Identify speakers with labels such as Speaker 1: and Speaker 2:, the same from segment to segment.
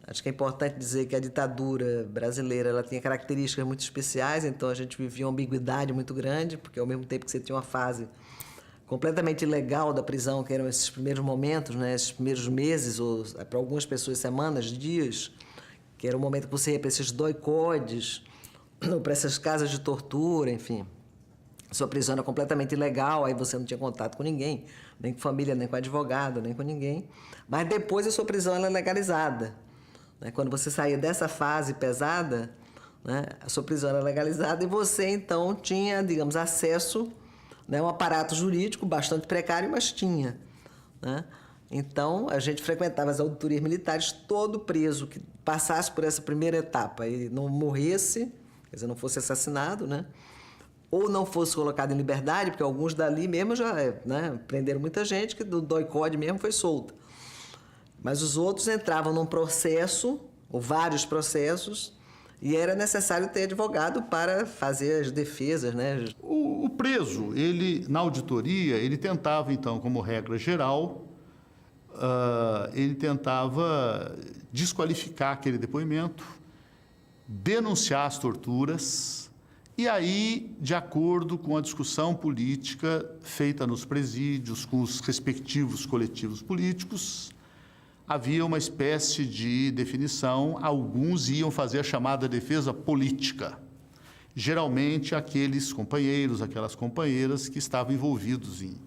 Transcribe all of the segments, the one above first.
Speaker 1: Acho que é importante dizer que a ditadura brasileira ela tinha características muito especiais, então a gente vivia uma ambiguidade muito grande, porque ao mesmo tempo que você tinha uma fase completamente ilegal da prisão, que eram esses primeiros momentos, né, esses primeiros meses, ou para algumas pessoas semanas, dias, que era o momento que você ia para esses doicodes, ou para essas casas de tortura, enfim. Sua prisão era completamente ilegal, aí você não tinha contato com ninguém, nem com família, nem com advogado, nem com ninguém. Mas depois a sua prisão era legalizada. Né? Quando você saía dessa fase pesada, né, a sua prisão era legalizada e você, então, tinha, digamos, acesso, né, a um aparato jurídico bastante precário, mas tinha. Né? Então, a gente frequentava as auditorias militares, todo preso que passasse por essa primeira etapa e não morresse, quer dizer, não fosse assassinado, né? Ou não fosse colocado em liberdade, porque alguns dali mesmo já, né, prenderam muita gente, que do doicode mesmo foi solta. Mas os outros entravam num processo, ou vários processos, e era necessário ter advogado para fazer as defesas, né?
Speaker 2: O preso, ele, na auditoria, ele tentava, então, como regra geral, ele tentava desqualificar aquele depoimento, denunciar as torturas, e aí, de acordo com a discussão política feita nos presídios, com os respectivos coletivos políticos, havia uma espécie de definição, alguns iam fazer a chamada defesa política. Geralmente, aqueles companheiros, aquelas companheiras que estavam envolvidos em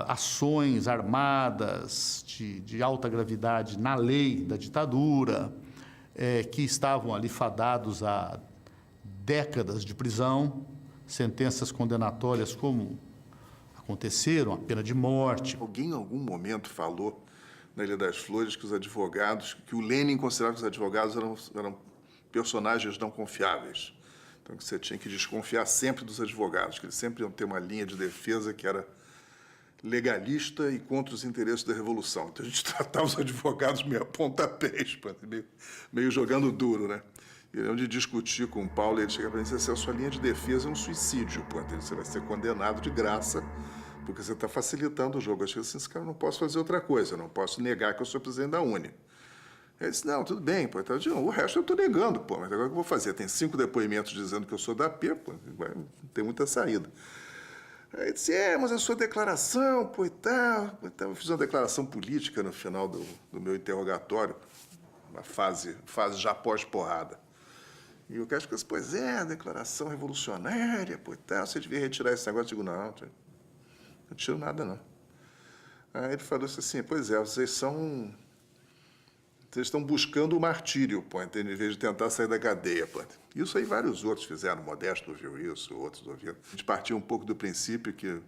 Speaker 2: ações armadas de alta gravidade na lei da ditadura, que estavam ali fadados a décadas de prisão, sentenças condenatórias como aconteceram, a pena de morte.
Speaker 3: Alguém em algum momento falou na Ilha das Flores que os advogados, que o Lênin considerava que os advogados eram personagens não confiáveis. Então, que você tinha que desconfiar sempre dos advogados, que eles sempre iam ter uma linha de defesa que era legalista e contra os interesses da Revolução. Então, a gente tratava os advogados meio a pontapés, meio jogando duro, né? E onde discutir com o Paulo, ele chega para mim e diz assim, a sua linha de defesa é um suicídio, você vai ser condenado de graça, porque você está facilitando o jogo. Eu achei assim, esse cara, não posso fazer outra coisa, eu não posso negar que eu sou presidente da Uni. Ele disse, não, tudo bem, pô, então, o resto eu estou negando, pô, mas agora o que eu vou fazer? Tem 5 depoimentos dizendo que eu sou da P, pô, não tem muita saída. Aí ele disse, mas a sua declaração, pô, e tal. Eu fiz uma declaração política no final do meu interrogatório, uma fase já pós-porrada. E o cara disse, pois é, declaração revolucionária, pô, e tal, você devia retirar esse negócio. Eu digo, não tiro nada, não. Aí ele falou assim, pois é, vocês estão buscando o martírio, pô, em vez de tentar sair da cadeia, pô. Isso aí vários outros fizeram, Modesto ouviu isso, outros ouviram. A gente partiu um pouco do princípio que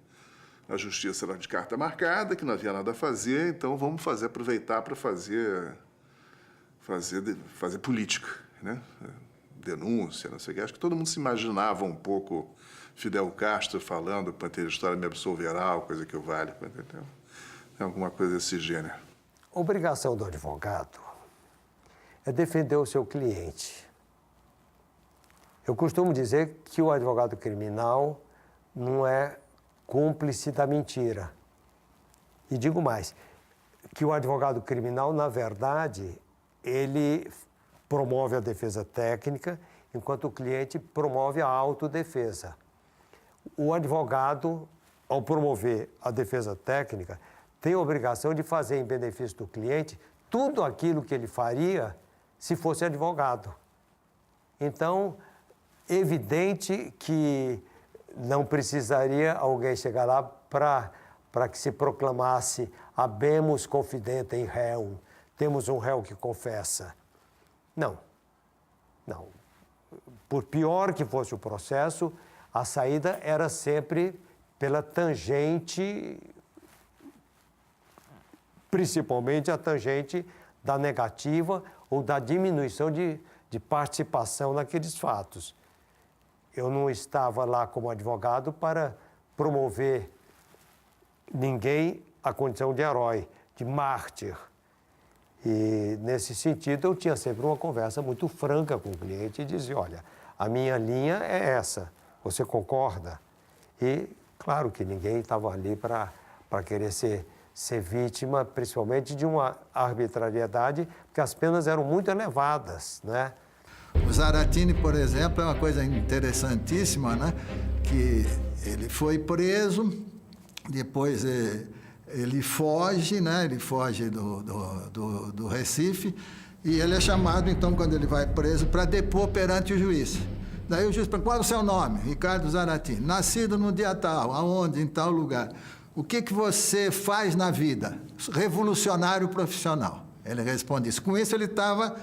Speaker 3: a justiça era de carta marcada, que não havia nada a fazer, então vamos aproveitar para fazer política, né? Denúncia, não sei o que. Acho que todo mundo se imaginava um pouco Fidel Castro falando, para ter história me absolverá, coisa que o vale. Tem alguma coisa desse gênero.
Speaker 4: A obrigação do advogado é defender o seu cliente. Eu costumo dizer que o advogado criminal não é cúmplice da mentira. E digo mais, que o advogado criminal, na verdade, ele promove a defesa técnica, enquanto o cliente promove a autodefesa. O advogado, ao promover a defesa técnica, tem a obrigação de fazer em benefício do cliente tudo aquilo que ele faria se fosse advogado. Então, evidente que não precisaria alguém chegar lá para que se proclamasse habemus confidentem reum, temos um réu que confessa. Não. Por pior que fosse o processo, a saída era sempre pela tangente, principalmente a tangente da negativa ou da diminuição de participação naqueles fatos. Eu não estava lá como advogado para promover ninguém à condição de herói, de mártir. E, nesse sentido, eu tinha sempre uma conversa muito franca com o cliente e dizia, olha, a minha linha é essa, você concorda? E, claro que ninguém estava ali para querer ser ser vítima, principalmente, de uma arbitrariedade, porque as penas eram muito elevadas, né?
Speaker 5: O Zaratini, por exemplo, é uma coisa interessantíssima, né? Que ele foi preso, depois ele foge, né? Ele foge do Recife, e ele é chamado, então, quando ele vai preso, para depor perante o juiz. Daí o juiz pergunta: qual é o seu nome? Ricardo Zaratini. Nascido no dia tal, aonde? Em tal lugar. O que você faz na vida? Revolucionário profissional. Ele responde isso. Com isso, ele estava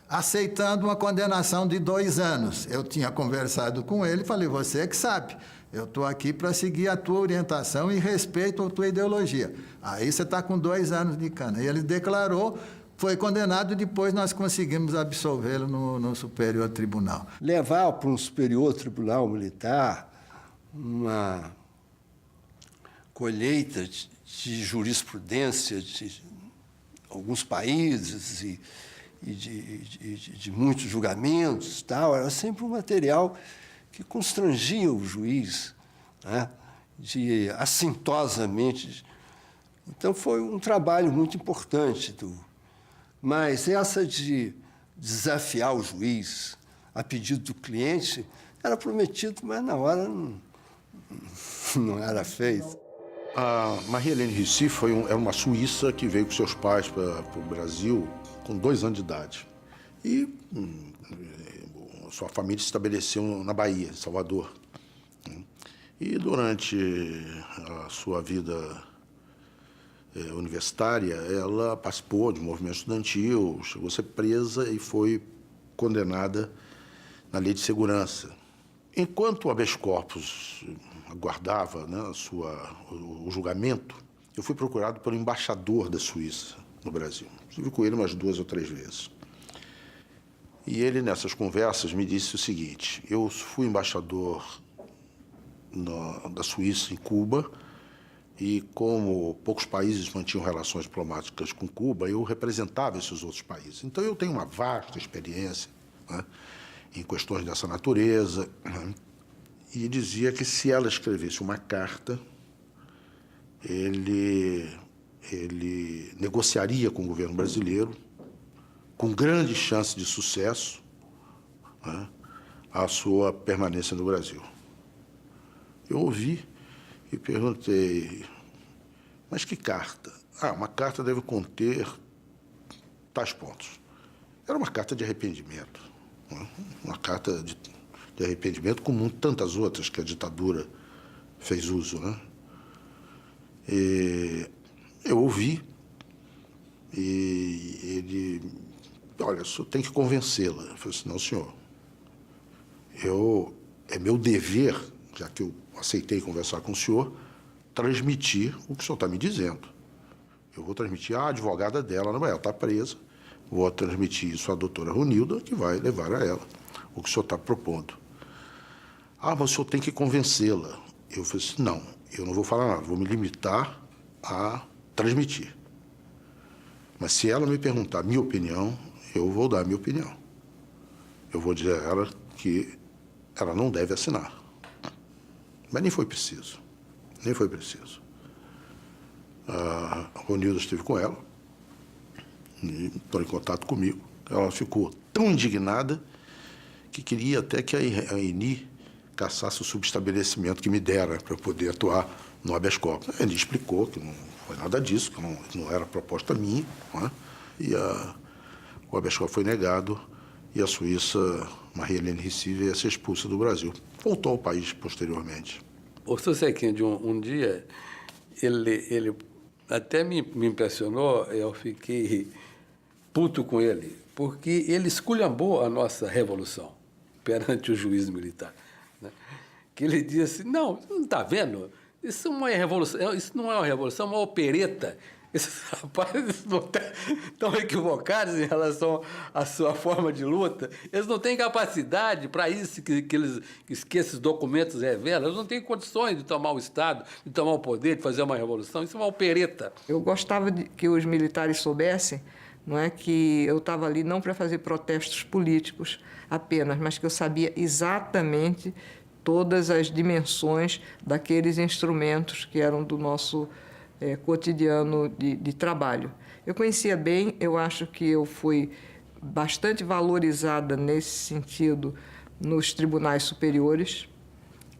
Speaker 5: aceitando uma condenação de 2 anos. Eu tinha conversado com ele e falei: você é que sabe, eu estou aqui para seguir a tua orientação e respeito a tua ideologia. Aí você está com 2 anos de cana. E ele declarou, foi condenado e depois nós conseguimos absolvê-lo no Superior Tribunal.
Speaker 6: Levar para um Superior Tribunal Militar uma colheita de jurisprudência de alguns países e de muitos julgamentos, tal, era sempre um material que constrangia o juiz, né, de assintosamente. Então, foi um trabalho muito importante. Mas essa de desafiar o juiz a pedido do cliente era prometido, mas na hora não era feito.
Speaker 7: A Maria-Helene Ricci era uma suíça que veio com seus pais para o Brasil com 2 anos de idade. E sua família se estabeleceu na Bahia, em Salvador. E durante a sua vida universitária, ela participou de um movimento estudantil, chegou a ser presa e foi condenada na Lei de Segurança. Enquanto o habeas corpus aguardava, né, o julgamento, eu fui procurado pelo embaixador da Suíça no Brasil. Estive com ele umas 2 ou 3 vezes. E ele, nessas conversas, me disse o seguinte: eu fui embaixador da Suíça em Cuba e, como poucos países mantinham relações diplomáticas com Cuba, eu representava esses outros países. Então, eu tenho uma vasta experiência, né, em questões dessa natureza, né, e dizia que se ela escrevesse uma carta, ele negociaria com o governo brasileiro, com grande chance de sucesso, né, a sua permanência no Brasil. Eu ouvi e perguntei: mas que carta? Uma carta deve conter tais pontos. Era uma carta de arrependimento, né? Uma carta de arrependimento, como tantas outras que a ditadura fez uso, né? E eu ouvi e ele: olha, o senhor tem que convencê-la. Eu falei assim: não, senhor, é meu dever, já que eu aceitei conversar com o senhor, transmitir o que o senhor está me dizendo. Eu vou transmitir à advogada dela, ela está presa, vou transmitir isso à doutora Runilda, que vai levar a ela o que o senhor está propondo. Mas o senhor tem que convencê-la. Eu falei assim: não, eu não vou falar nada, vou me limitar a transmitir. Mas se ela me perguntar a minha opinião, eu vou dar a minha opinião. Eu vou dizer a ela que ela não deve assinar. Mas nem foi preciso. Nem foi preciso. A Ronilda esteve com ela, e entrou em contato comigo. Ela ficou tão indignada que queria até que a ENI caçasse o subestabelecimento que me dera para poder atuar no habeas corpus. Ele explicou que não foi nada disso, que não era proposta minha, né? E o habeas corpus foi negado e a Suíça, Maria-Helene Ricci, veio a ser expulsa do Brasil. Voltou ao país posteriormente.
Speaker 8: O Sr. Sequinho, um dia, ele até me impressionou, eu fiquei puto com ele, porque ele esculhambou a nossa revolução perante o juiz militar, né? Que ele disse: não está vendo? Isso não é revolução, isso não é uma revolução, é uma opereta. Esses rapazes não estão equivocados em relação à sua forma de luta. Eles não têm capacidade para isso que esses documentos revelam. Eles não têm condições de tomar o Estado, de tomar o poder, de fazer uma revolução. Isso é uma opereta.
Speaker 9: Eu gostava de que os militares soubessem, não é, que eu estava ali não para fazer protestos políticos apenas, mas que eu sabia exatamente todas as dimensões daqueles instrumentos que eram do nosso cotidiano de trabalho. Eu conhecia bem, eu acho que eu fui bastante valorizada nesse sentido nos tribunais superiores,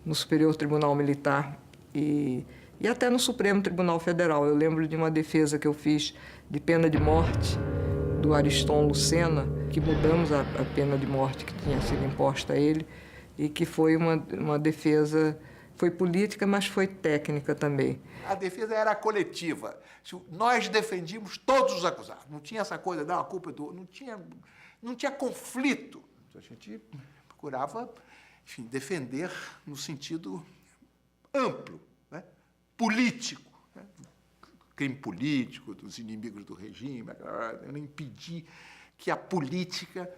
Speaker 9: no Superior Tribunal Militar e até no Supremo Tribunal Federal. Eu lembro de uma defesa que eu fiz de pena de morte do Ariston Lucena, que mudamos a pena de morte que tinha sido imposta a ele, e que foi uma defesa, foi política, mas foi técnica também.
Speaker 10: A defesa era coletiva. Nós defendíamos todos os acusados. Não tinha essa coisa, a culpa do... Não tinha conflito. A gente procurava, enfim, defender no sentido amplo, né? Político, né? Crime político, dos inimigos do regime, impedir que a política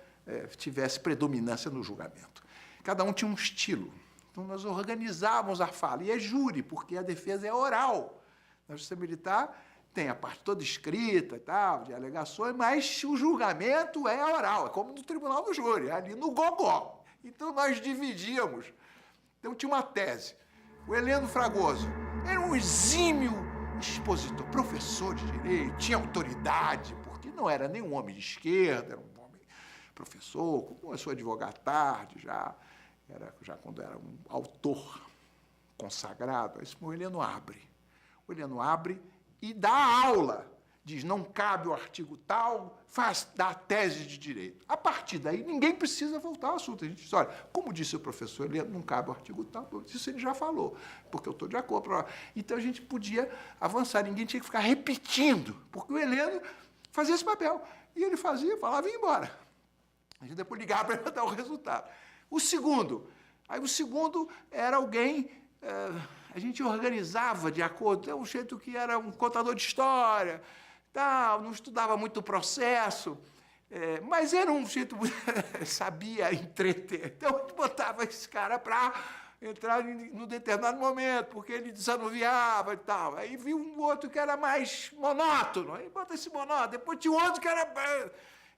Speaker 10: tivesse predominância no julgamento. Cada um tinha um estilo. Então, nós organizávamos a fala. E é júri, porque a defesa é oral. Na Justiça Militar tem a parte toda escrita e tal, de alegações, mas o julgamento é oral, é como no tribunal do júri, é ali no gogó. Então, nós dividíamos. Então, tinha uma tese. O Heleno Fragoso era um exímio expositor, professor de direito, tinha autoridade, porque não era nenhum homem de esquerda, era um homem professor, começou a advogar tarde já quando era um autor consagrado. Aí o Heleno abre. O Heleno abre e dá aula. Diz, não cabe o artigo tal, dá a tese de direito. A partir daí, ninguém precisa voltar ao assunto. A gente diz, olha, como disse o professor Heleno, não cabe o artigo tal, isso ele já falou, porque eu estou de acordo. Então, a gente podia avançar, ninguém tinha que ficar repetindo, porque o Heleno fazia esse papel. E ele fazia, falava e ia embora. A gente depois ligava para dar o resultado. O segundo era alguém, a gente organizava de acordo, um jeito que era um contador de história, tal, não estudava muito o processo, mas era um jeito, sabia entreter. Então, a gente botava esse cara para entrar num determinado momento, porque ele desanuviava e tal. Aí viu um outro que era mais monótono, aí bota esse monótono. Depois tinha outro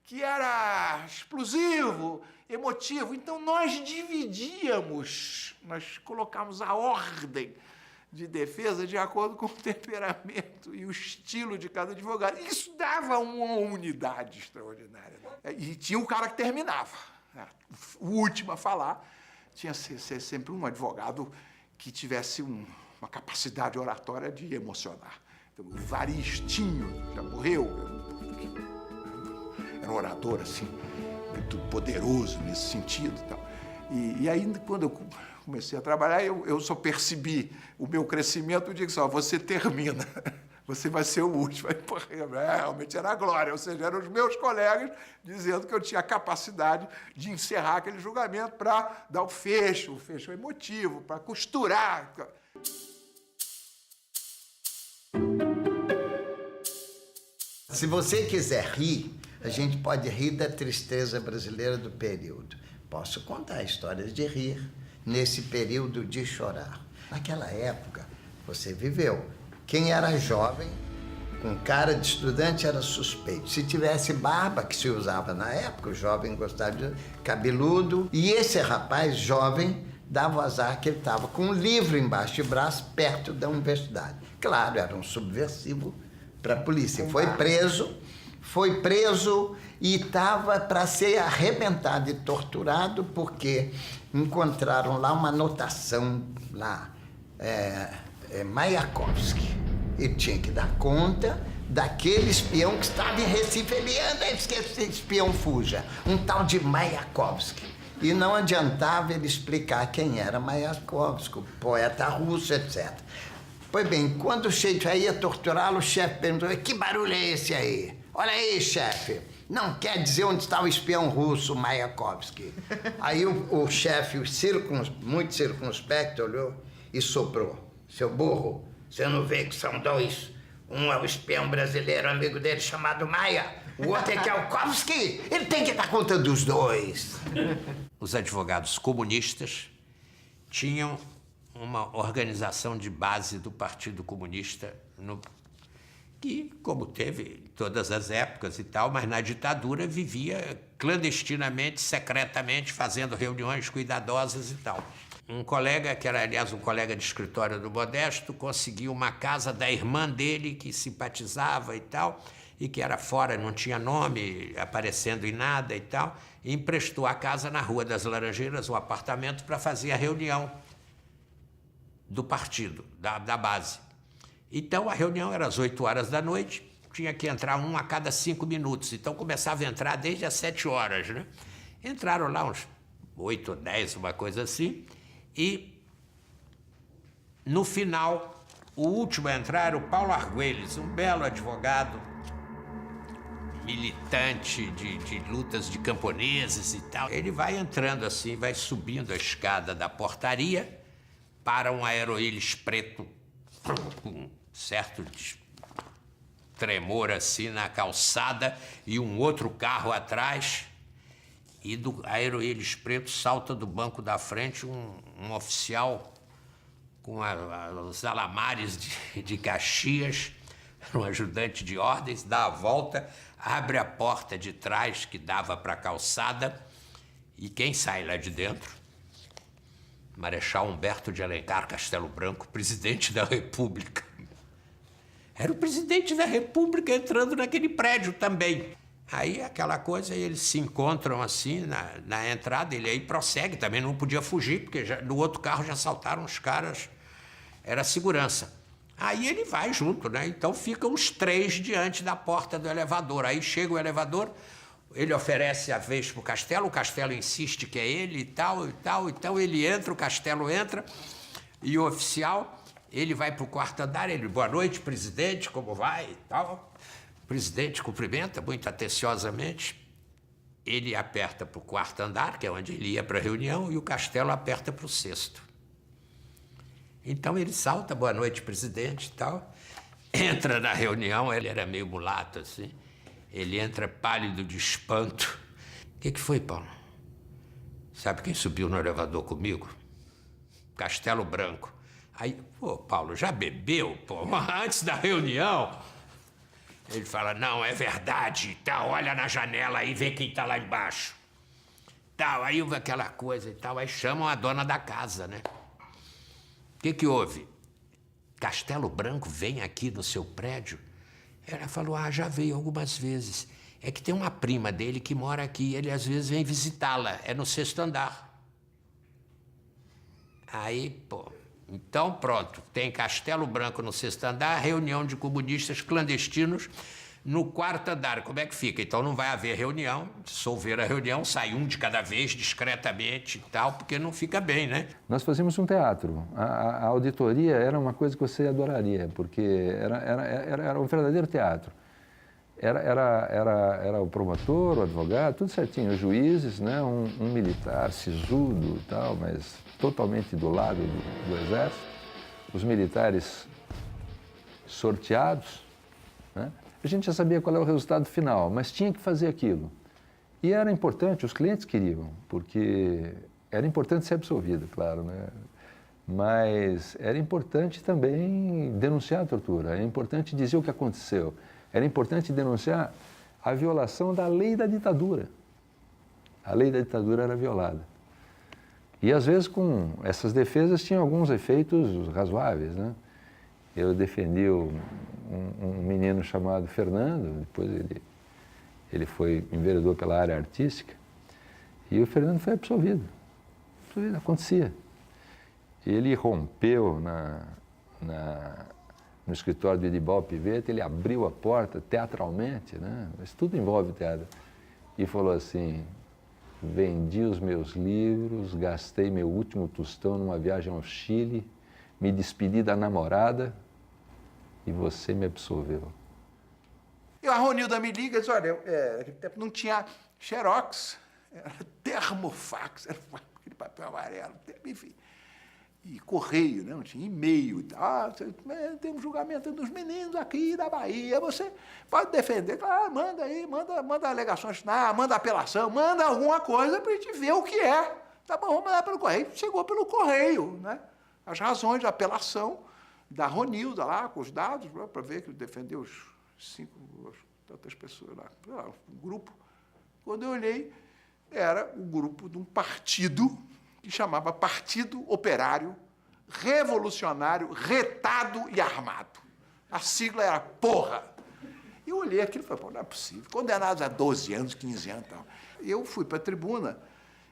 Speaker 10: que era explosivo, emotivo. Então, nós dividíamos, nós colocamos a ordem de defesa de acordo com o temperamento e o estilo de cada advogado. Isso dava uma unidade extraordinária. E tinha um cara que terminava. O último a falar tinha que ser sempre um advogado que tivesse uma capacidade oratória de emocionar. Então, o Varistinho já morreu, era um orador assim, muito poderoso nesse sentido e tal. E aí, quando eu comecei a trabalhar, eu só percebi o meu crescimento e digo só, você termina, você vai ser o último. Aí, porra, realmente era a glória, ou seja, eram os meus colegas dizendo que eu tinha a capacidade de encerrar aquele julgamento para dar o fecho emotivo, para costurar.
Speaker 11: Se você quiser rir, a gente pode rir da tristeza brasileira do período. Posso contar histórias de rir nesse período de chorar. Naquela época, você viveu. Quem era jovem, com cara de estudante, era suspeito. Se tivesse barba, que se usava na época, o jovem gostava de cabeludo. E esse rapaz jovem dava o azar que ele estava com um livro embaixo de braço, perto da universidade. Claro, era um subversivo para a polícia. Foi preso e estava para ser arrebentado e torturado porque encontraram lá uma anotação lá, Mayakovsky. Ele tinha que dar conta daquele espião que estava em Recife. Ele anda, que esse espião fuja. Um tal de Mayakovsky. E não adiantava ele explicar quem era Mayakovsky, o poeta russo, etc. Pois bem, quando o chefe ia torturá-lo, o chefe perguntou, que barulho é esse aí? Olha aí, chefe, não quer dizer onde está o espião russo, Mayakovsky. Aí o chefe, muito circunspecto, olhou e soprou. Seu burro, você não vê que são dois? Um é o espião brasileiro, amigo dele, chamado Maia. O outro é Tsiolkovsky. Ele tem que dar conta dos dois.
Speaker 12: Os advogados comunistas tinham uma organização de base do Partido Comunista, que, como teve em todas as épocas e tal, mas na ditadura vivia clandestinamente, secretamente, fazendo reuniões cuidadosas e tal. um colega, que era, aliás, um colega de escritório do Modesto, conseguiu uma casa da irmã dele, que simpatizava e tal, e que era fora, não tinha nome, aparecendo em nada e tal, e emprestou a casa na Rua das Laranjeiras, um apartamento, para fazer a reunião do partido, da base. Então, a reunião era às 8 horas da noite, tinha que entrar um a cada 5 minutos, então começava a entrar desde as 7 horas, né? Entraram lá uns 8 ou 10, uma coisa assim, e no final, o último a entrar era o Paulo Argüelles, um belo advogado, militante de lutas de camponeses e tal. Ele vai entrando assim, vai subindo a escada da portaria para um aeroílis preto, com certo tremor assim na calçada e um outro carro atrás. E do aeroílis preto salta do banco da frente um oficial com os alamares de Caxias, um ajudante de ordens, dá a volta, abre a porta de trás que dava para a calçada e quem sai lá de dentro? Marechal Humberto de Alencar Castelo Branco, presidente da República. Era o presidente da República entrando naquele prédio também. Aí aquela coisa, eles se encontram assim na entrada, ele aí prossegue, também não podia fugir, porque no outro carro já saltaram os caras, era segurança. Aí ele vai junto, né? Então ficam os três diante da porta do elevador. Aí chega o elevador, ele oferece a vez para o Castelo insiste que é ele e tal, então ele entra, o Castelo entra, e o oficial, ele vai para o quarto andar, ele, boa noite, presidente, como vai e tal. O presidente cumprimenta muito atenciosamente, ele aperta para o quarto andar, que é onde ele ia para a reunião, e o Castelo aperta para o sexto. Então ele salta, boa noite, presidente e tal, entra na reunião, ele era meio mulato assim, ele entra pálido de espanto. O que foi, Paulo? Sabe quem subiu no elevador comigo? Castelo Branco. Aí, pô, Paulo, já bebeu, pô, antes da reunião? Ele fala, não, é verdade, tal, olha na janela aí, vê quem tá lá embaixo. Tal, aí houve aquela coisa e tal, aí chamam a dona da casa, né? O que houve? Castelo Branco vem aqui no seu prédio? Ela falou, já veio algumas vezes. É que tem uma prima dele que mora aqui, ele às vezes vem visitá-la, é no 6º andar. Aí, pô, então pronto, tem Castelo Branco no 6º andar, reunião de comunistas clandestinos no 4º andar. Como é que fica? Então não vai haver reunião, dissolver a reunião, sai um de cada vez, discretamente e tal, porque não fica bem, né?
Speaker 13: Nós fazíamos um teatro. A auditoria era uma coisa que você adoraria, porque era um verdadeiro teatro. Era o promotor, o advogado, tudo certinho, os juízes, né? Um militar sisudo e tal, mas totalmente do lado do exército, os militares sorteados, né? A gente já sabia qual é o resultado final, mas tinha que fazer aquilo. E era importante, os clientes queriam, porque era importante ser absolvido, claro, né? Mas era importante também denunciar a tortura, era importante dizer o que aconteceu, era importante denunciar a violação da lei da ditadura. A lei da ditadura era violada. E às vezes com essas defesas tinham alguns efeitos razoáveis, né? Eu defendi um menino chamado Fernando, depois ele foi enveredou pela área artística, e o Fernando foi absolvido. Acontecia. Ele rompeu no escritório do Edibal Piveta, ele abriu a porta teatralmente, né? Mas tudo envolve teatro, e falou assim, vendi os meus livros, gastei meu último tostão numa viagem ao Chile, me despedi da namorada e você me absolveu.
Speaker 10: E a Ronilda me liga e diz, olha, naquele tempo não tinha xerox, era termofax, era aquele papel amarelo, enfim. E correio, né? Não tinha e-mail. Tem um julgamento dos meninos aqui da Bahia, você pode defender. Manda aí, manda alegações, manda apelação, manda alguma coisa para a gente ver o que é. Tá bom, vamos mandar pelo correio. Chegou pelo correio, né? As razões de apelação da Ronilda lá, com os dados, para ver que ele defendeu os 5, tantas pessoas lá, um grupo. Quando eu olhei, era o grupo de um partido que chamava Partido Operário Revolucionário Retado e Armado. A sigla era porra. Eu olhei aquilo e falei, pô, não é possível. Condenados a 12 anos, 15 anos e tal. Eu fui para a tribuna.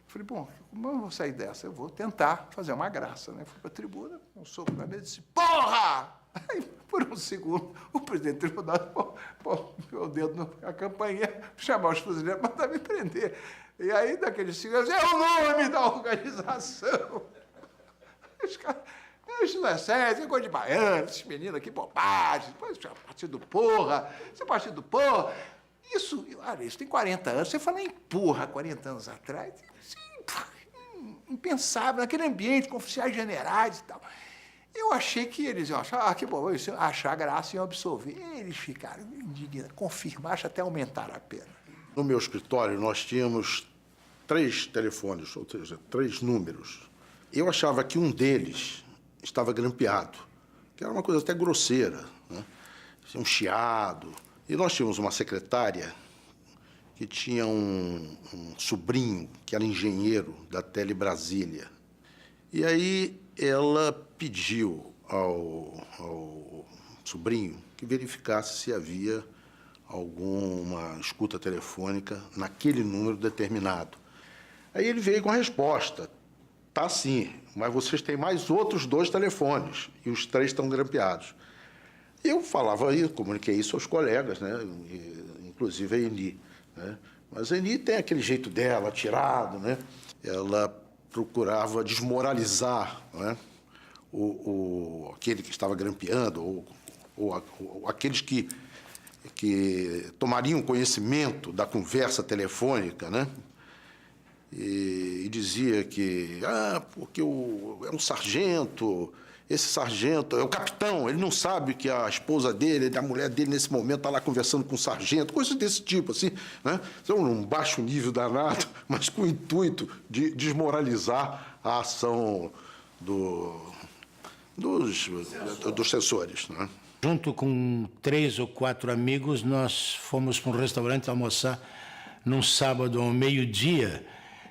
Speaker 10: Falei, bom, como eu vou sair dessa? Eu vou tentar fazer uma graça, né? Fui para a tribuna, um soco na mesa e disse, porra! Aí, por um segundo, o presidente do tribunal pôs o dedo na campainha, chamar os fuzileiros, mandar me prender. E aí, daqueles segundos, é o nome da organização. Os caras, isso não é sério, isso é coisa de baiano, esses meninos aqui, bobagem, depois partido porra, esse partido porra. Isso, olha, isso tem 40 anos, você fala em porra 40 anos atrás, impensável, naquele ambiente com oficiais generais e tal. Eu achei que eles iam achar, que bom, isso, achar graça e iam absolver. Eles ficaram indignados, confirmaram, até aumentaram a pena.
Speaker 7: No meu escritório, nós tínhamos 3 telefones, ou seja, 3 números. Eu achava que um deles estava grampeado, que era uma coisa até grosseira, né? Um chiado. E nós tínhamos uma secretária que tinha um sobrinho que era engenheiro da Tele Brasília. E aí ela pediu ao sobrinho que verificasse se havia alguma escuta telefônica naquele número determinado. Aí ele veio com a resposta, tá sim, mas vocês têm mais outros 2 telefones e os 3 estão grampeados. Eu falava aí, comuniquei isso aos colegas, né? Inclusive a Eni, né? Mas a Eni tem aquele jeito dela, atirado, né? Ela procurava desmoralizar, né? Aquele que estava grampeando, ou aqueles que tomariam conhecimento da conversa telefônica, né? E dizia que, porque é um sargento, esse sargento é o capitão, ele não sabe que a esposa dele, a mulher dele, nesse momento, está lá conversando com o sargento, coisas desse tipo, assim, né? Então, num baixo nível danado, mas com o intuito de desmoralizar a ação dos censores, né?
Speaker 14: Junto com 3 ou 4 amigos, nós fomos para um restaurante almoçar num sábado ao meio-dia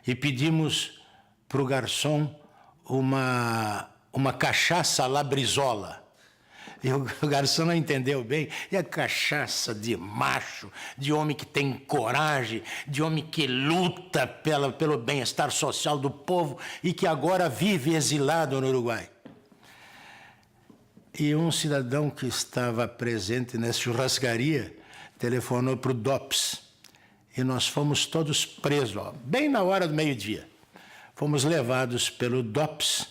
Speaker 14: e pedimos para o garçom uma cachaça à la Brizola. E o garçom não entendeu bem. E a cachaça de macho, de homem que tem coragem, de homem que luta pelo bem-estar social do povo e que agora vive exilado no Uruguai. E um cidadão que estava presente nessa churrascaria telefonou para o DOPS. E nós fomos todos presos, bem na hora do meio-dia. Fomos levados pelo DOPS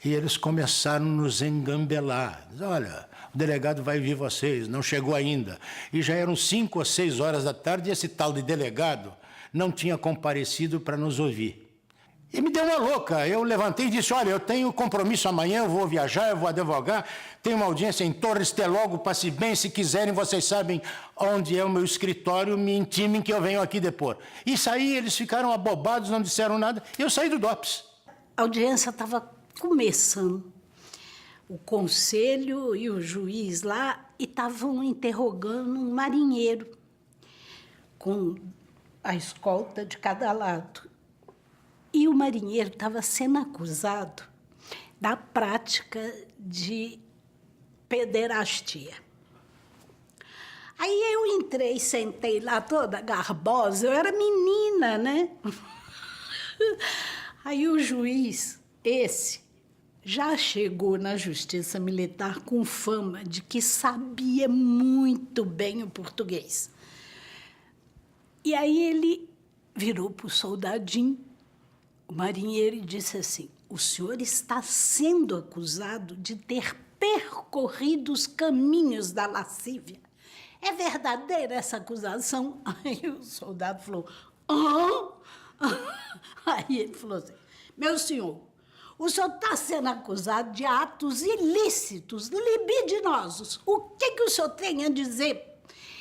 Speaker 14: e eles começaram a nos engambelar. Olha, o delegado vai vir vocês, não chegou ainda. E já eram 5 ou 6 horas da tarde e esse tal de delegado não tinha comparecido para nos ouvir. E me deu uma louca. Eu levantei e disse, olha, eu tenho compromisso amanhã, eu vou viajar, eu vou advogar, tenho uma audiência em Torres, até logo, passe bem, se quiserem, vocês sabem onde é o meu escritório, me intimem que eu venho aqui depor. E saí, eles ficaram abobados, não disseram nada, e eu saí do DOPS.
Speaker 15: A audiência estava começando. O conselho e o juiz lá estavam interrogando um marinheiro, com a escolta de cada lado. E o marinheiro estava sendo acusado da prática de pederastia. Aí eu entrei, sentei lá toda garbosa, eu era menina, né? Aí o juiz, esse, já chegou na Justiça Militar com fama de que sabia muito bem o português. E aí ele virou para o soldadinho, o marinheiro, e disse assim, o senhor está sendo acusado de ter percorrido os caminhos da lascívia. É verdadeira essa acusação? Aí o soldado falou, Aí ele falou assim, meu senhor, o senhor está sendo acusado de atos ilícitos, libidinosos. O que o senhor tem a dizer?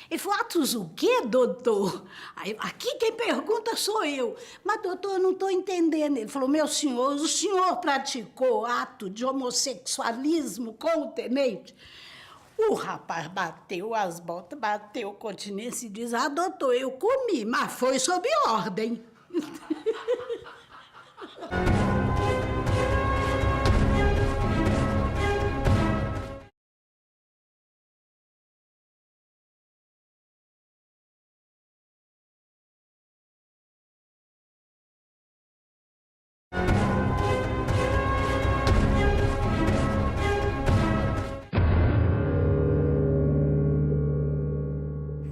Speaker 15: Ele falou, atos o quê, doutor? Aí, aqui quem pergunta sou eu. Mas, doutor, eu não estou entendendo. Ele falou, meu senhor, o senhor praticou ato de homossexualismo com o tenente? O rapaz bateu as botas, bateu continência e diz, doutor, eu comi, mas foi sob ordem.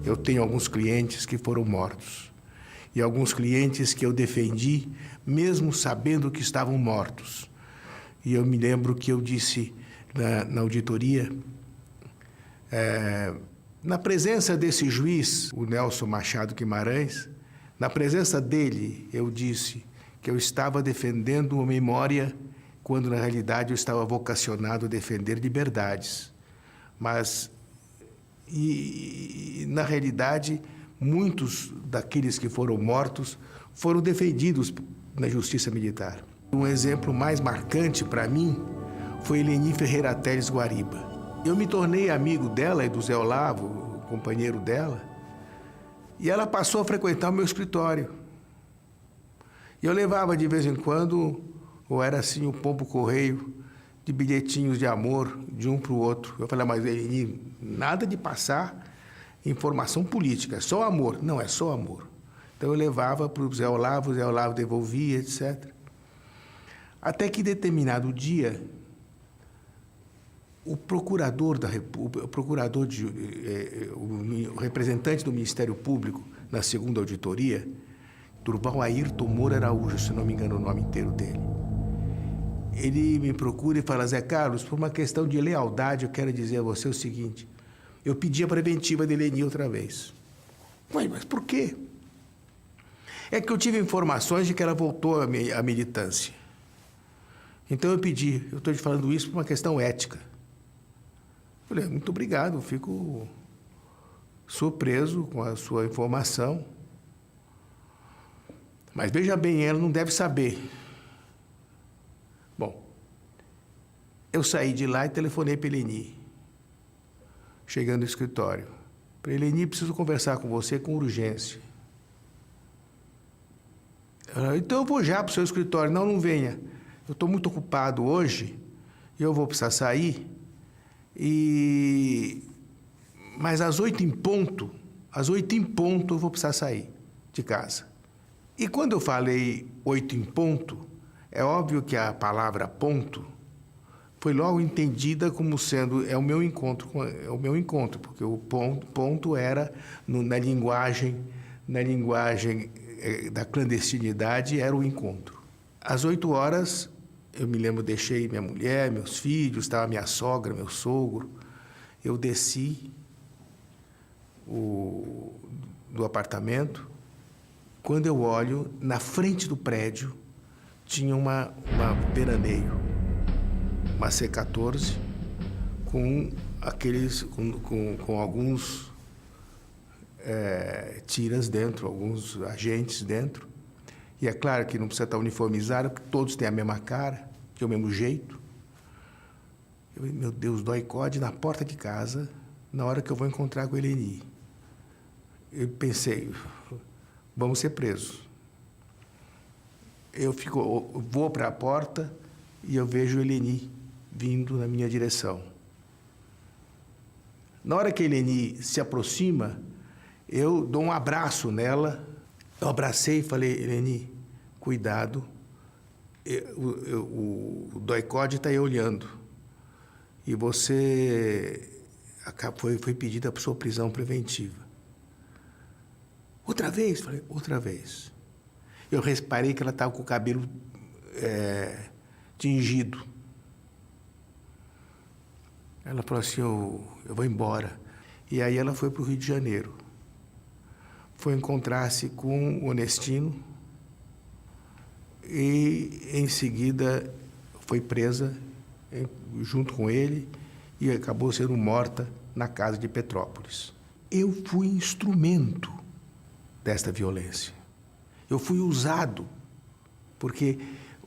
Speaker 14: Eu tenho alguns clientes que foram mortos. E alguns clientes que eu defendi, mesmo sabendo que estavam mortos. E eu me lembro que eu disse na auditoria, na presença desse juiz, o Nelson Machado Guimarães, na presença dele, eu disse que eu estava defendendo uma memória, quando na realidade eu estava vocacionado a defender liberdades. Mas, na realidade, muitos daqueles que foram mortos foram defendidos na justiça militar. Um exemplo mais marcante para mim foi Eleni Ferreira Teles Guariba. Eu me tornei amigo dela e do Zé Olavo, companheiro dela, e ela passou a frequentar o meu escritório. E eu levava de vez em quando, ou era assim, o pombo correio, de bilhetinhos de amor de um para o outro. Eu falei, mas Eleni, nada de passar informação política, é só amor. Não, é só amor. Então eu levava para o Zé Olavo devolvia, etc. Até que, em determinado dia, o procurador da República, o representante do Ministério Público na segunda auditoria, Durval Ayrton Moura Araújo, se não me engano o nome inteiro dele, ele me procura e fala, Zé Carlos, por uma questão de lealdade, eu quero dizer a você o seguinte, eu pedi a preventiva de Eleni outra vez. Mas por quê? É que eu tive informações de que ela voltou à militância. Então eu pedi, eu estou te falando isso por uma questão ética. Eu falei, muito obrigado, eu fico surpreso com a sua informação. Mas veja bem, ela não deve saber. Bom, eu saí de lá e telefonei para Eleni, chegando no escritório. Para Eleni, preciso conversar com você com urgência. Ela, então eu vou já para o seu escritório. Não, não venha. Eu estou muito ocupado hoje e eu vou precisar sair. Mas às 8 em ponto eu vou precisar sair de casa. E quando eu falei 8 em ponto, é óbvio que a palavra ponto foi logo entendida como sendo é o meu encontro, porque o ponto era na linguagem da clandestinidade era o encontro. Às 8 horas, eu me lembro, deixei minha mulher, meus filhos, estava minha sogra, meu sogro. Eu desci do apartamento. Quando eu olho, na frente do prédio, tinha uma veraneio, uma C-14, com alguns tiras dentro, alguns agentes dentro. E é claro que não precisa estar uniformizado, porque todos têm a mesma cara, têm o mesmo jeito. Eu falei, meu Deus, DOI-CODE na porta de casa, na hora que eu vou encontrar com a Eleni. Eu pensei, vamos ser presos. Eu vou para a porta e eu vejo a Eleni vindo na minha direção. Na hora que a Eleni se aproxima, eu dou um abraço nela. Eu abracei e falei, Eleni, cuidado, o DOI-CODE está aí olhando. E você foi pedida a sua prisão preventiva. Outra vez? Falei, outra vez. Eu reparei que ela estava com o cabelo tingido. Ela falou assim, eu vou embora. E aí ela foi para o Rio de Janeiro. Foi encontrar-se com o Onestino e, em seguida, foi presa junto com ele e acabou sendo morta na casa de Petrópolis. Eu fui instrumento desta violência. Eu fui usado, porque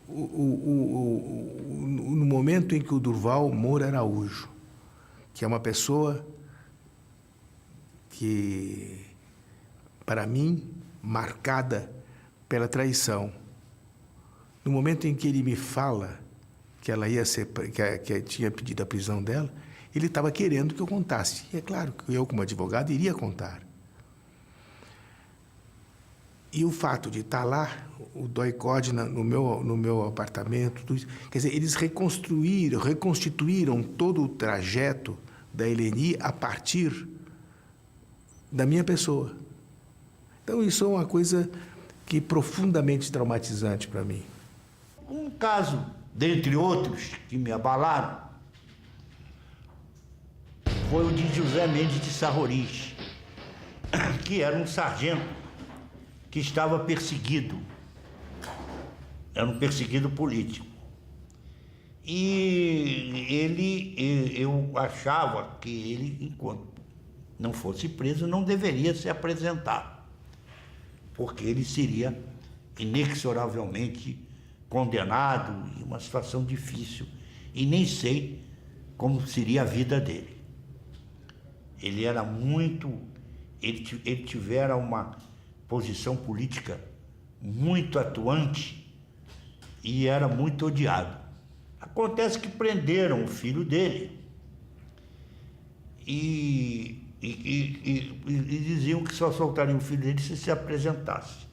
Speaker 14: no momento em que o Durval Moura Araújo, que é uma pessoa que, para mim, marcada pela traição, no momento em que ele me fala que ela ia ser, que tinha pedido a prisão dela, ele estava querendo que eu contasse. E é claro que eu, como advogado, iria contar. E o fato de estar lá, o DOI-CODE no meu apartamento, tudo isso, quer dizer, eles reconstituíram todo o trajeto da Eleni a partir
Speaker 16: da minha pessoa. Então, isso é uma coisa que é profundamente traumatizante para mim.
Speaker 17: Um caso, dentre outros, que me abalaram, foi o de José Mendes de Sarroris, que era um sargento que estava perseguido. Era um perseguido político. E eu achava que ele, enquanto não fosse preso, não deveria se apresentar, porque ele seria inexoravelmente condenado em uma situação difícil, e nem sei como seria a vida dele. Ele era muito... Ele tivera uma posição política muito atuante e era muito odiado. Acontece que prenderam o filho dele e diziam que só soltariam o filho dele se apresentasse.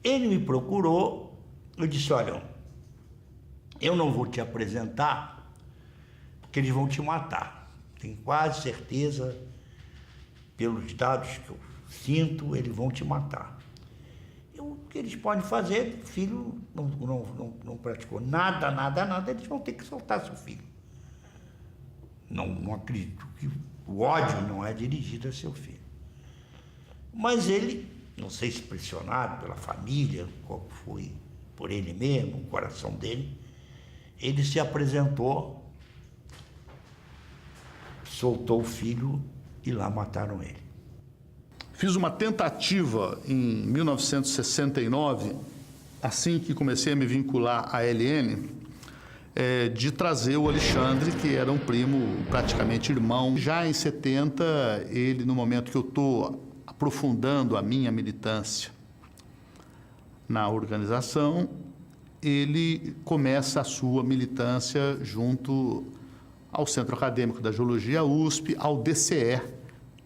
Speaker 17: Ele me procurou, eu disse, olha, eu não vou te apresentar porque eles vão te matar. Tenho quase certeza, pelos dados que eu sinto, eles vão te matar. O que eles podem fazer, o filho não praticou nada, eles vão ter que soltar seu filho. Não acredito que o ódio não é dirigido a seu filho. Mas ele, não sei se pressionado pela família, qual foi por ele mesmo, o coração dele, ele se apresentou, soltou o filho e lá mataram ele.
Speaker 2: Fiz uma tentativa em 1969, assim que comecei a me vincular à LN, de trazer o Alexandre, que era um primo praticamente irmão. Já em 70, ele, no momento que eu estou aprofundando a minha militância na organização, ele começa a sua militância junto ao Centro Acadêmico da Geologia USP, ao DCE,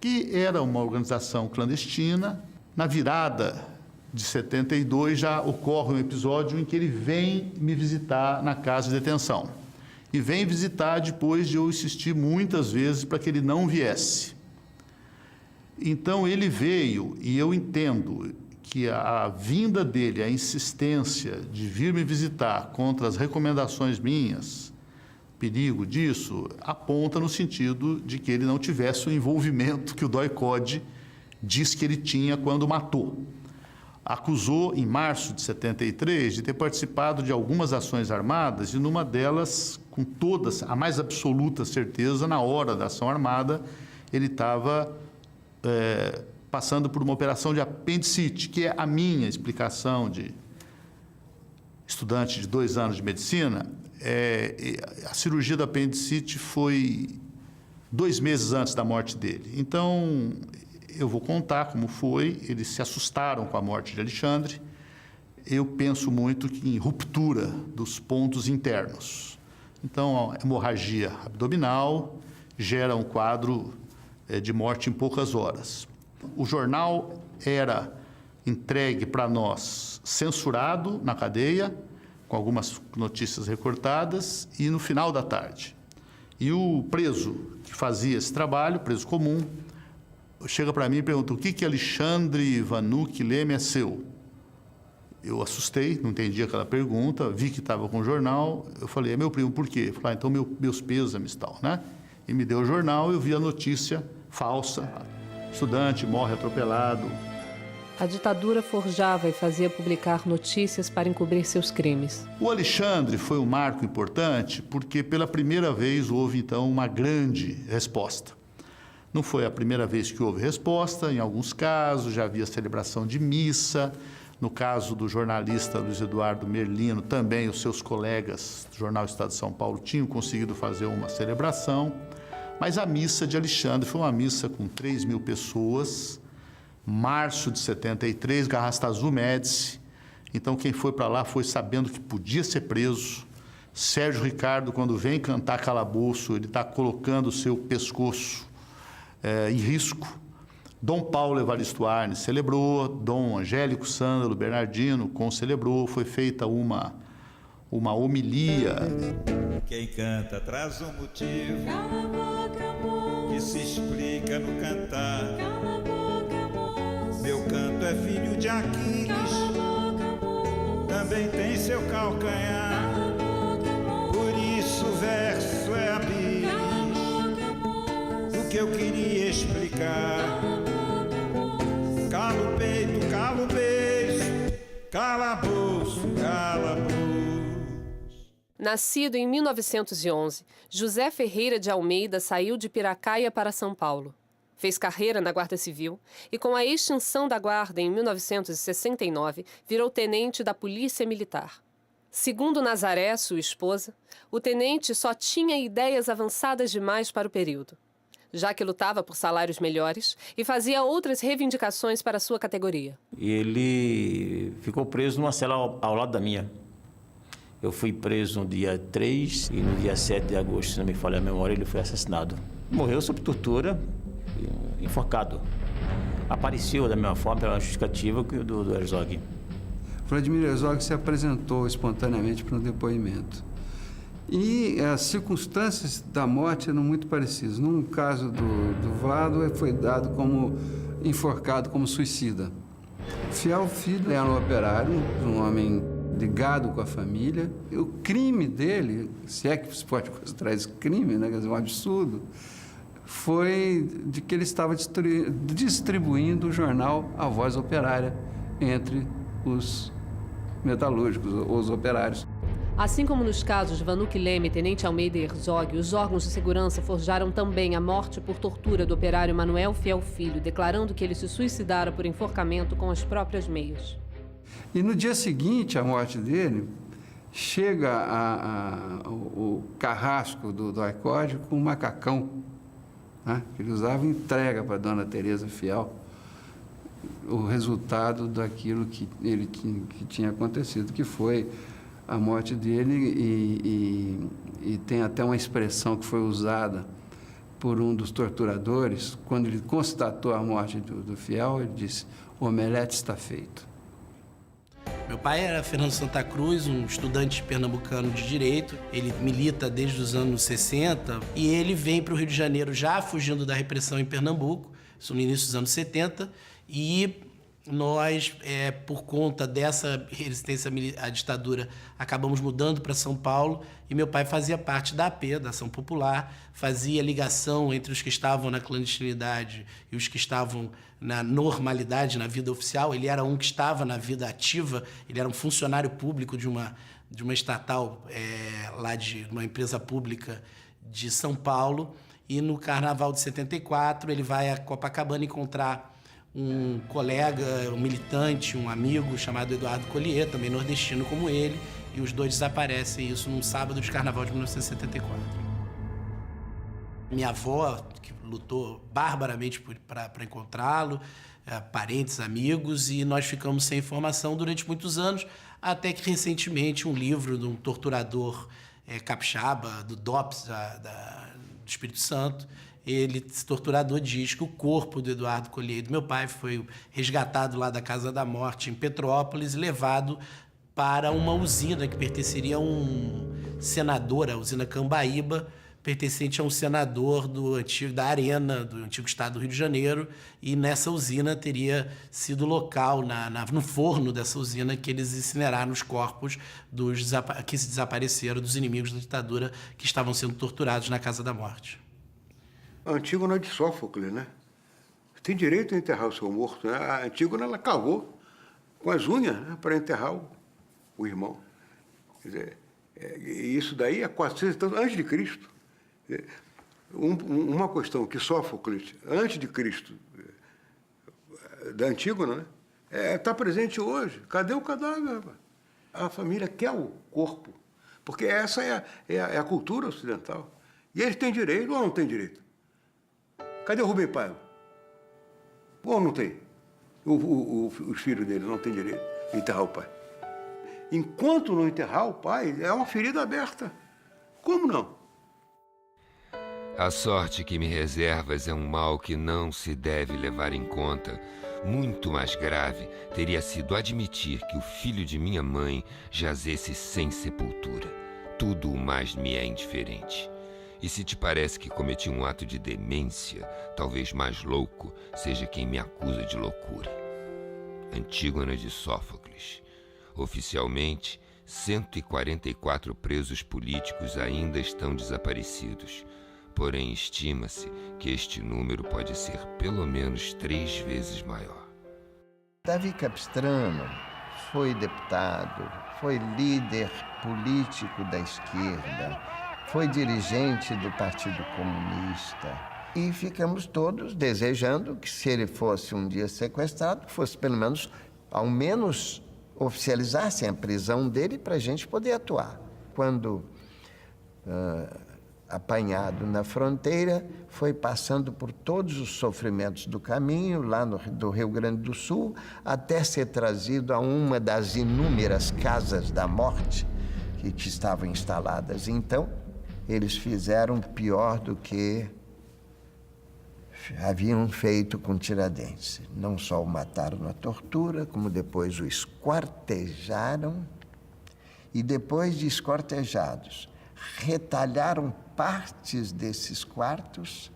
Speaker 2: que era uma organização clandestina. Na virada de 72 já ocorre um episódio em que ele vem me visitar na casa de detenção. E vem visitar depois de eu insistir muitas vezes para que ele não viesse. Então ele veio, e eu entendo que a vinda dele, a insistência de vir me visitar contra as recomendações minhas, perigo disso, aponta no sentido de que ele não tivesse o envolvimento que o DOI-CODE diz que ele tinha quando matou. Acusou, em março de 73, de ter participado de algumas ações armadas, e numa delas, com todas, a mais absoluta certeza, na hora da ação armada, ele estava passando por uma operação de apendicite, que é a minha explicação de estudante de 2 anos de medicina. A cirurgia do apendicite foi 2 meses antes da morte dele. Então, eu vou contar como foi. Eles se assustaram com a morte de Alexandre. Eu penso muito que em ruptura dos pontos internos. Então, a hemorragia abdominal gera um quadro de morte em poucas horas. O jornal era entregue para nós censurado na cadeia, com algumas notícias recortadas, e no final da tarde. E o preso que fazia esse trabalho, preso comum, chega para mim e pergunta: o que Alexandre Vanucchi Leme é seu? Eu assustei, não entendi aquela pergunta, vi que estava com o jornal, eu falei: é meu primo, por quê? Eu falei: então meus pêsames e tal, né? E me deu o jornal, eu vi a notícia falsa: estudante morre atropelado.
Speaker 18: A ditadura forjava e fazia publicar notícias para encobrir seus crimes.
Speaker 2: O Alexandre foi um marco importante porque pela primeira vez houve então uma grande resposta. Não foi a primeira vez que houve resposta, em alguns casos já havia celebração de missa. No caso do jornalista Luiz Eduardo Merlino, também os seus colegas do Jornal Estado de São Paulo tinham conseguido fazer uma celebração. Mas a missa de Alexandre foi uma missa com 3.000 pessoas, março de 73, Garrastazu Médici. Então, quem foi para lá foi sabendo que podia ser preso. Sérgio Ricardo, quando vem cantar Calabouço, ele está colocando o seu pescoço em risco. Dom Paulo Evaristo Arnes celebrou, Dom Angélico Sândalo Bernardino concelebrou, foi feita uma homilia.
Speaker 19: Quem canta traz um motivo que se explica no cantar. é filho de Aquiles, também tem seu calcanhar. Por isso o verso é a bis do que eu queria explicar. Cala o peito, cala o beijo, calabouço, calabouço.
Speaker 18: Nascido em 1911, José Ferreira de Almeida saiu de Piracaia para São Paulo. Fez carreira na Guarda Civil e, com a extinção da Guarda em 1969, virou tenente da Polícia Militar. Segundo Nazaré, sua esposa, o tenente só tinha ideias avançadas demais para o período, já que lutava por salários melhores e fazia outras reivindicações para sua categoria.
Speaker 20: Ele ficou preso numa cela ao lado da minha. Eu fui preso no dia 3 e no dia 7 de agosto, se não me falha a memória, ele foi assassinado. Morreu sob tortura, enforcado. Apareceu da mesma forma pela justificativa que o do Herzog.
Speaker 21: Vladimir Herzog se apresentou espontaneamente para um depoimento. E as circunstâncias da morte eram muito parecidas. No caso do Vlado, foi dado como enforcado, como suicida. Fiel filho era um operário, um homem ligado com a família. E o crime dele, se é que se pode considerar esse crime, né, quer dizer, um absurdo, foi de que ele estava distribuindo o jornal A Voz Operária entre os metalúrgicos, os operários.
Speaker 18: Assim como nos casos de Vanuc Leme, Tenente Almeida e Herzog, os órgãos de segurança forjaram também a morte por tortura do operário Manuel Fiel Filho, declarando que ele se suicidara por enforcamento com as próprias meias.
Speaker 21: E no dia seguinte à morte dele, chega o carrasco do Aicode com um macacão, né, que ele usava e entrega para a dona Teresa Fiel o resultado daquilo que tinha acontecido, que foi a morte dele, e tem até uma expressão que foi usada por um dos torturadores, quando ele constatou a morte do Fiel, ele disse: "O omelete está feito".
Speaker 22: Meu pai era Fernando Santa Cruz, um estudante pernambucano de Direito. Ele milita desde os anos 60 e ele vem para o Rio de Janeiro já fugindo da repressão em Pernambuco, isso no início dos anos 70, e nós, por conta dessa resistência à ditadura, acabamos mudando para São Paulo e meu pai fazia parte da AP, da Ação Popular, fazia ligação entre os que estavam na clandestinidade e os que estavam na normalidade, na vida oficial. Ele era um que estava na vida ativa, ele era um funcionário público de uma estatal, lá de uma empresa pública de São Paulo, e no Carnaval de 74 ele vai a Copacabana encontrar um colega, um militante, um amigo chamado Eduardo Collier, também nordestino como ele, e os dois desaparecem, isso num sábado de Carnaval de 1974. Minha avó, que lutou barbaramente para encontrá-lo, parentes, amigos, e nós ficamos sem informação durante muitos anos, até que recentemente um livro de um torturador capixaba, do DOPS, do Espírito Santo, esse torturador diz que o corpo do Eduardo Collier, do meu pai, foi resgatado lá da Casa da Morte, em Petrópolis, e levado para uma usina que pertenceria a um senador, a usina Cambaíba, pertencente a um senador da Arena, do antigo estado do Rio de Janeiro, e nessa usina teria sido local, no forno dessa usina, que eles incineraram os corpos que se desapareceram, dos inimigos da ditadura que estavam sendo torturados na Casa da Morte.
Speaker 23: A Antígona de Sófocles, né? Tem direito a enterrar o seu morto, né? A Antígona, ela cavou com as unhas, né, para enterrar o irmão. Quer dizer, isso daí é 400 e tanto antes de Cristo. Uma questão que Sófocles, antes de Cristo, da Antígona, né, está presente hoje. Cadê o cadáver? A família quer o corpo, porque essa é a cultura ocidental. E eles têm direito ou não têm direito? Cadê o Rubem Paiva? Ou não tem? Os filhos dele não têm direito de enterrar o pai. Enquanto não enterrar o pai, é uma ferida aberta. Como não?
Speaker 24: A sorte que me reservas é um mal que não se deve levar em conta. Muito mais grave teria sido admitir que o filho de minha mãe jazesse sem sepultura. Tudo o mais me é indiferente. E se te parece que cometi um ato de demência, talvez mais louco seja quem me acusa de loucura. Antígona de Sófocles. Oficialmente, 144 presos políticos ainda estão desaparecidos. Porém, estima-se que este número pode ser pelo menos 3 vezes maior.
Speaker 11: Davi Capistrano foi deputado, foi líder político da esquerda, foi dirigente do Partido Comunista. E ficamos todos desejando que, se ele fosse um dia sequestrado, fosse pelo menos, ao menos, oficializassem a prisão dele para a gente poder atuar. Quando apanhado na fronteira, foi passando por todos os sofrimentos do caminho, lá do Rio Grande do Sul, até ser trazido a uma das inúmeras casas da morte que estavam instaladas. Então, eles fizeram pior do que haviam feito com Tiradentes. Não só o mataram na tortura, como depois o esquartejaram, e depois de esquartejados, retalharam partes desses quartos,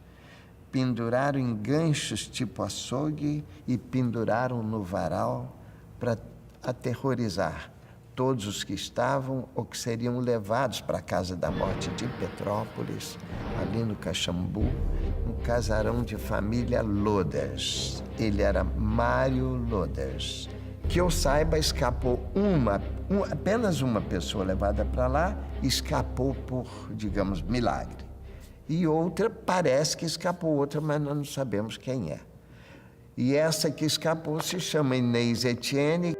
Speaker 11: penduraram em ganchos tipo açougue e penduraram no varal para aterrorizar todos os que estavam ou que seriam levados para a Casa da Morte de Petrópolis, ali no Caxambu, um casarão de família Loders. Ele era Mário Loders. Que eu saiba, escapou apenas uma pessoa levada para lá, escapou por, digamos, milagre. E outra, parece que escapou outra, mas nós não sabemos quem é. E essa que escapou se chama Inês Etienne.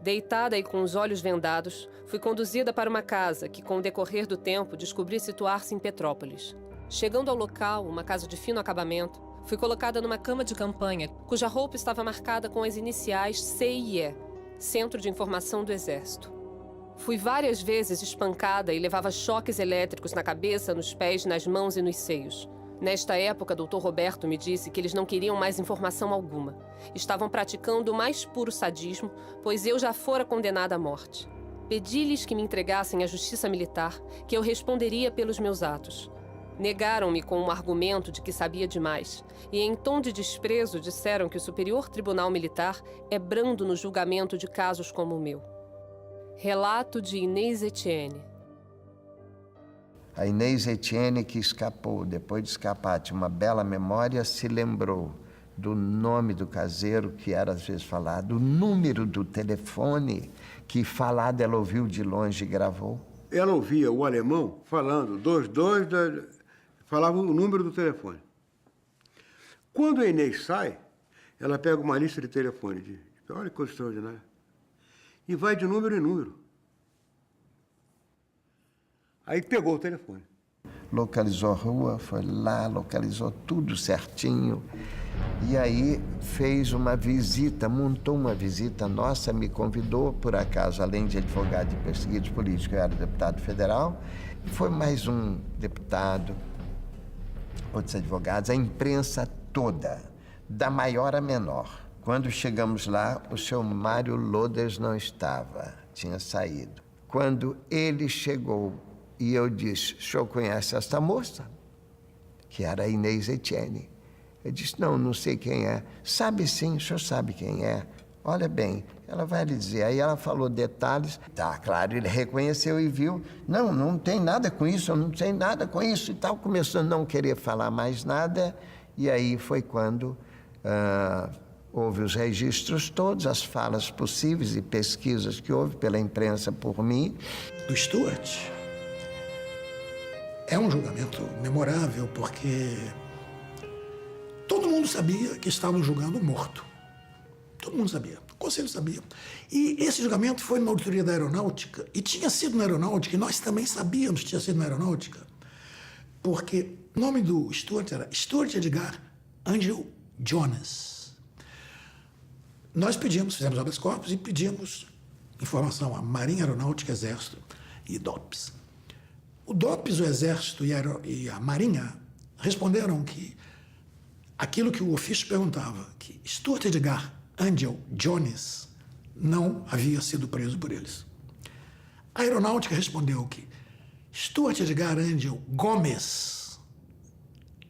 Speaker 18: Deitada e com os olhos vendados, fui conduzida para uma casa que, com o decorrer do tempo, descobri situar-se em Petrópolis. Chegando ao local, uma casa de fino acabamento, fui colocada numa cama de campanha, cuja roupa estava marcada com as iniciais CIE, Centro de Informação do Exército. Fui várias vezes espancada e levava choques elétricos na cabeça, nos pés, nas mãos e nos seios. Nesta época, Dr. Roberto me disse que eles não queriam mais informação alguma. Estavam praticando o mais puro sadismo, pois eu já fora condenada à morte. Pedi-lhes que me entregassem à justiça militar, que eu responderia pelos meus atos. Negaram-me com um argumento de que sabia demais, e em tom de desprezo disseram que o Superior Tribunal Militar é brando no julgamento de casos como o meu. Relato de Inês Etienne.
Speaker 11: A Inês Etienne, que escapou, depois de escapar, tinha uma bela memória, se lembrou do nome do caseiro, que era às vezes falado, o número do telefone, que falado ela ouviu de longe e gravou.
Speaker 23: Ela ouvia o alemão falando, 22, falava o número do telefone. Quando a Inês sai, ela pega uma lista de telefone, olha que coisa extraordinária, e vai de número em número. Aí pegou o telefone.
Speaker 11: Localizou a rua, foi lá, localizou tudo certinho. E aí fez uma visita, montou uma visita nossa, me convidou, por acaso, além de advogado e perseguidos políticos, eu era deputado federal, foi mais um deputado, outros advogados, a imprensa toda, da maior a menor. Quando chegamos lá, o senhor Mário Loders não estava, tinha saído. Quando ele chegou, e eu disse, o senhor conhece esta moça? Que era a Inês Etienne. Ele disse, não sei quem é. Sabe sim, o senhor sabe quem é. Olha bem, ela vai lhe dizer. Aí ela falou detalhes. Tá, claro, ele reconheceu e viu. Não tem nada com isso, eu não sei nada com isso e tal. Começou a não querer falar mais nada. E aí foi quando houve os registros todos, as falas possíveis e pesquisas que houve pela imprensa por mim.
Speaker 1: Do Stuart. É um julgamento memorável porque todo mundo sabia que estavam julgando o morto. Todo mundo sabia. O Conselho sabia. E esse julgamento foi numa auditoria da Aeronáutica e tinha sido na Aeronáutica, e nós também sabíamos que tinha sido na Aeronáutica, porque o nome do Stuart era Stuart Edgar Angel Jones. Nós fizemos habeas corpus e pedimos informação à Marinha Aeronáutica, Exército e DOPS. O DOPS, o Exército e a Marinha responderam que aquilo que o ofício perguntava, que Stuart Edgar Angel Jones não havia sido preso por eles. A Aeronáutica respondeu que Stuart Edgar Angel Gomes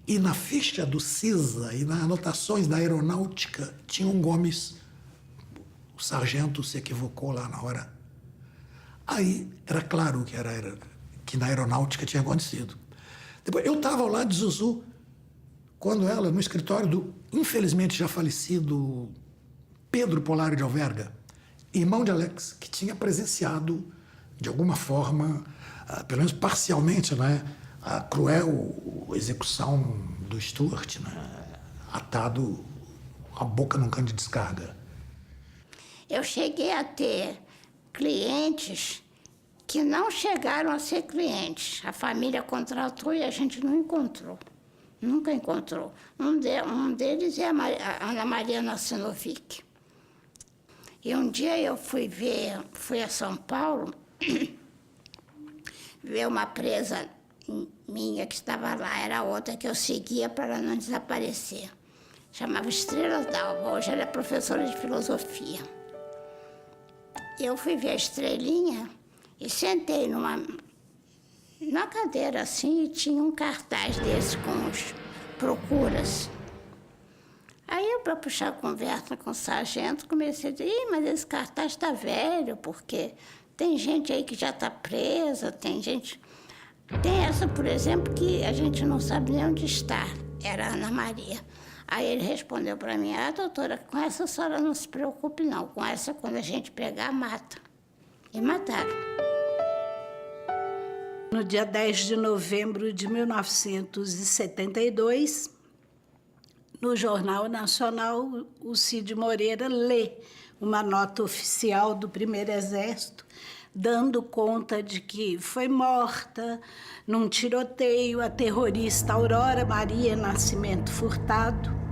Speaker 1: E na ficha do CISA e nas anotações da aeronáutica tinha um Gomes. O sargento se equivocou lá na hora. Aí era claro que na aeronáutica tinha acontecido. Depois, eu estava ao lado de Zuzu quando ela, no escritório do, infelizmente já falecido, Pedro Polari de Alverga, irmão de Alex, que tinha presenciado, de alguma forma, pelo menos parcialmente, né, a cruel execução do Stuart, né, atado a boca num cano de descarga.
Speaker 3: Eu cheguei a ter clientes que não chegaram a ser clientes. A família contratou e a gente não encontrou. Nunca encontrou. Um deles é a Ana Maria Nassinovic. E um dia eu fui a São Paulo ver uma presa minha que estava lá. Era outra que eu seguia para não desaparecer. Chamava Estrela d'Alva. Hoje ela é professora de filosofia. Eu fui ver a Estrelinha e sentei numa cadeira assim e tinha um cartaz desse com os procuras. Aí eu, para puxar a conversa com o sargento, comecei a dizer, mas esse cartaz está velho, porque tem gente aí que já está presa, tem gente... Tem essa, por exemplo, que a gente não sabe nem onde está. Era a Ana Maria. Aí ele respondeu para mim, doutora, com essa a senhora não se preocupe não, com essa quando a gente pegar, mata. E mataram.
Speaker 15: No dia 10 de novembro de 1972, no Jornal Nacional, o Cid Moreira lê uma nota oficial do Primeiro Exército, dando conta de que foi morta num tiroteio a terrorista Aurora Maria Nascimento Furtado.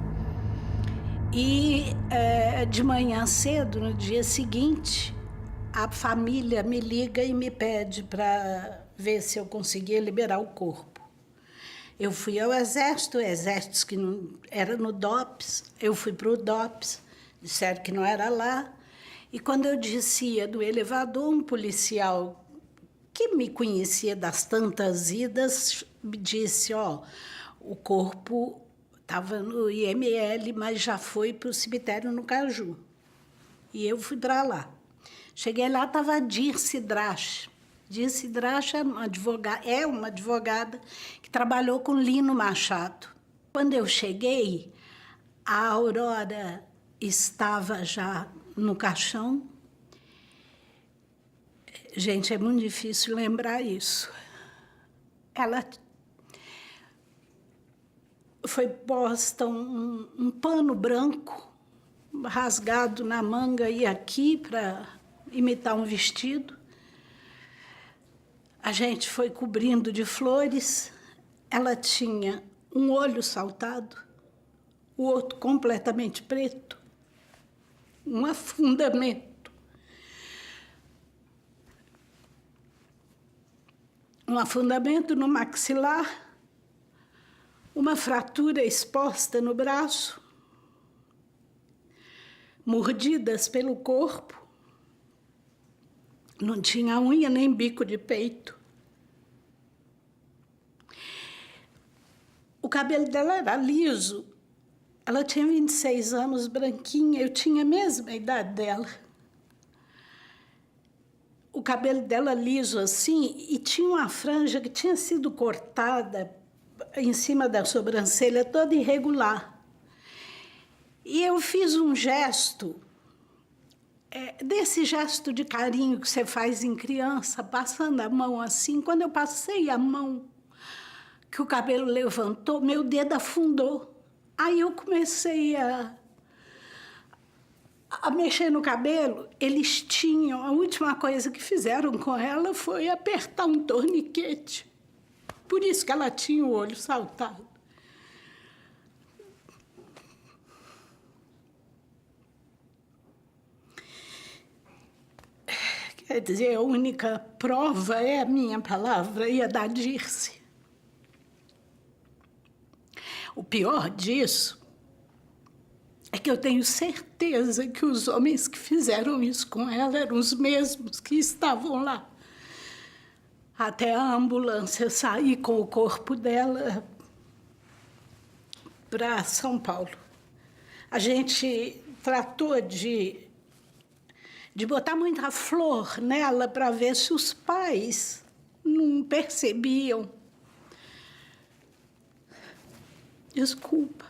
Speaker 15: E de manhã cedo, no dia seguinte, a família me liga e me pede para ver se eu conseguia liberar o corpo. Eu fui ao Exército, que não era no DOPS, eu fui para o DOPS, disseram que não era lá. E quando eu descia do elevador, um policial que me conhecia das tantas idas me disse, o corpo estava no IML, mas já foi para o cemitério no Caju. E eu fui para lá. Cheguei lá, estava a Dirce Drache. Dirce Drache é uma advogada que trabalhou com Lino Machado. Quando eu cheguei, a Aurora estava já no caixão. Gente, é muito difícil lembrar isso. Ela foi posta um pano branco rasgado na manga e aqui para imitar um vestido. A gente foi cobrindo de flores. Ela tinha um olho saltado, o outro completamente preto, um afundamento. Um afundamento no maxilar, uma fratura exposta no braço, mordidas pelo corpo. Não tinha unha nem bico de peito. O cabelo dela era liso. Ela tinha 26 anos, branquinha. Eu tinha a mesma idade dela. O cabelo dela liso assim, e tinha uma franja que tinha sido cortada em cima da sobrancelha, toda irregular. E eu fiz um gesto, desse gesto de carinho que você faz em criança, passando a mão assim. Quando eu passei a mão, que o cabelo levantou, meu dedo afundou. Aí eu comecei a mexer no cabelo. Eles tinham, a última coisa que fizeram com ela foi apertar um torniquete. Por isso que ela tinha o olho saltado. Quer dizer, a única prova é a minha palavra e a da Dirce. O pior disso é que eu tenho certeza que os homens que fizeram isso com ela eram os mesmos que estavam lá. Até a ambulância sair com o corpo dela, para São Paulo. A gente tratou de botar muita flor nela para ver se os pais não percebiam. Desculpa.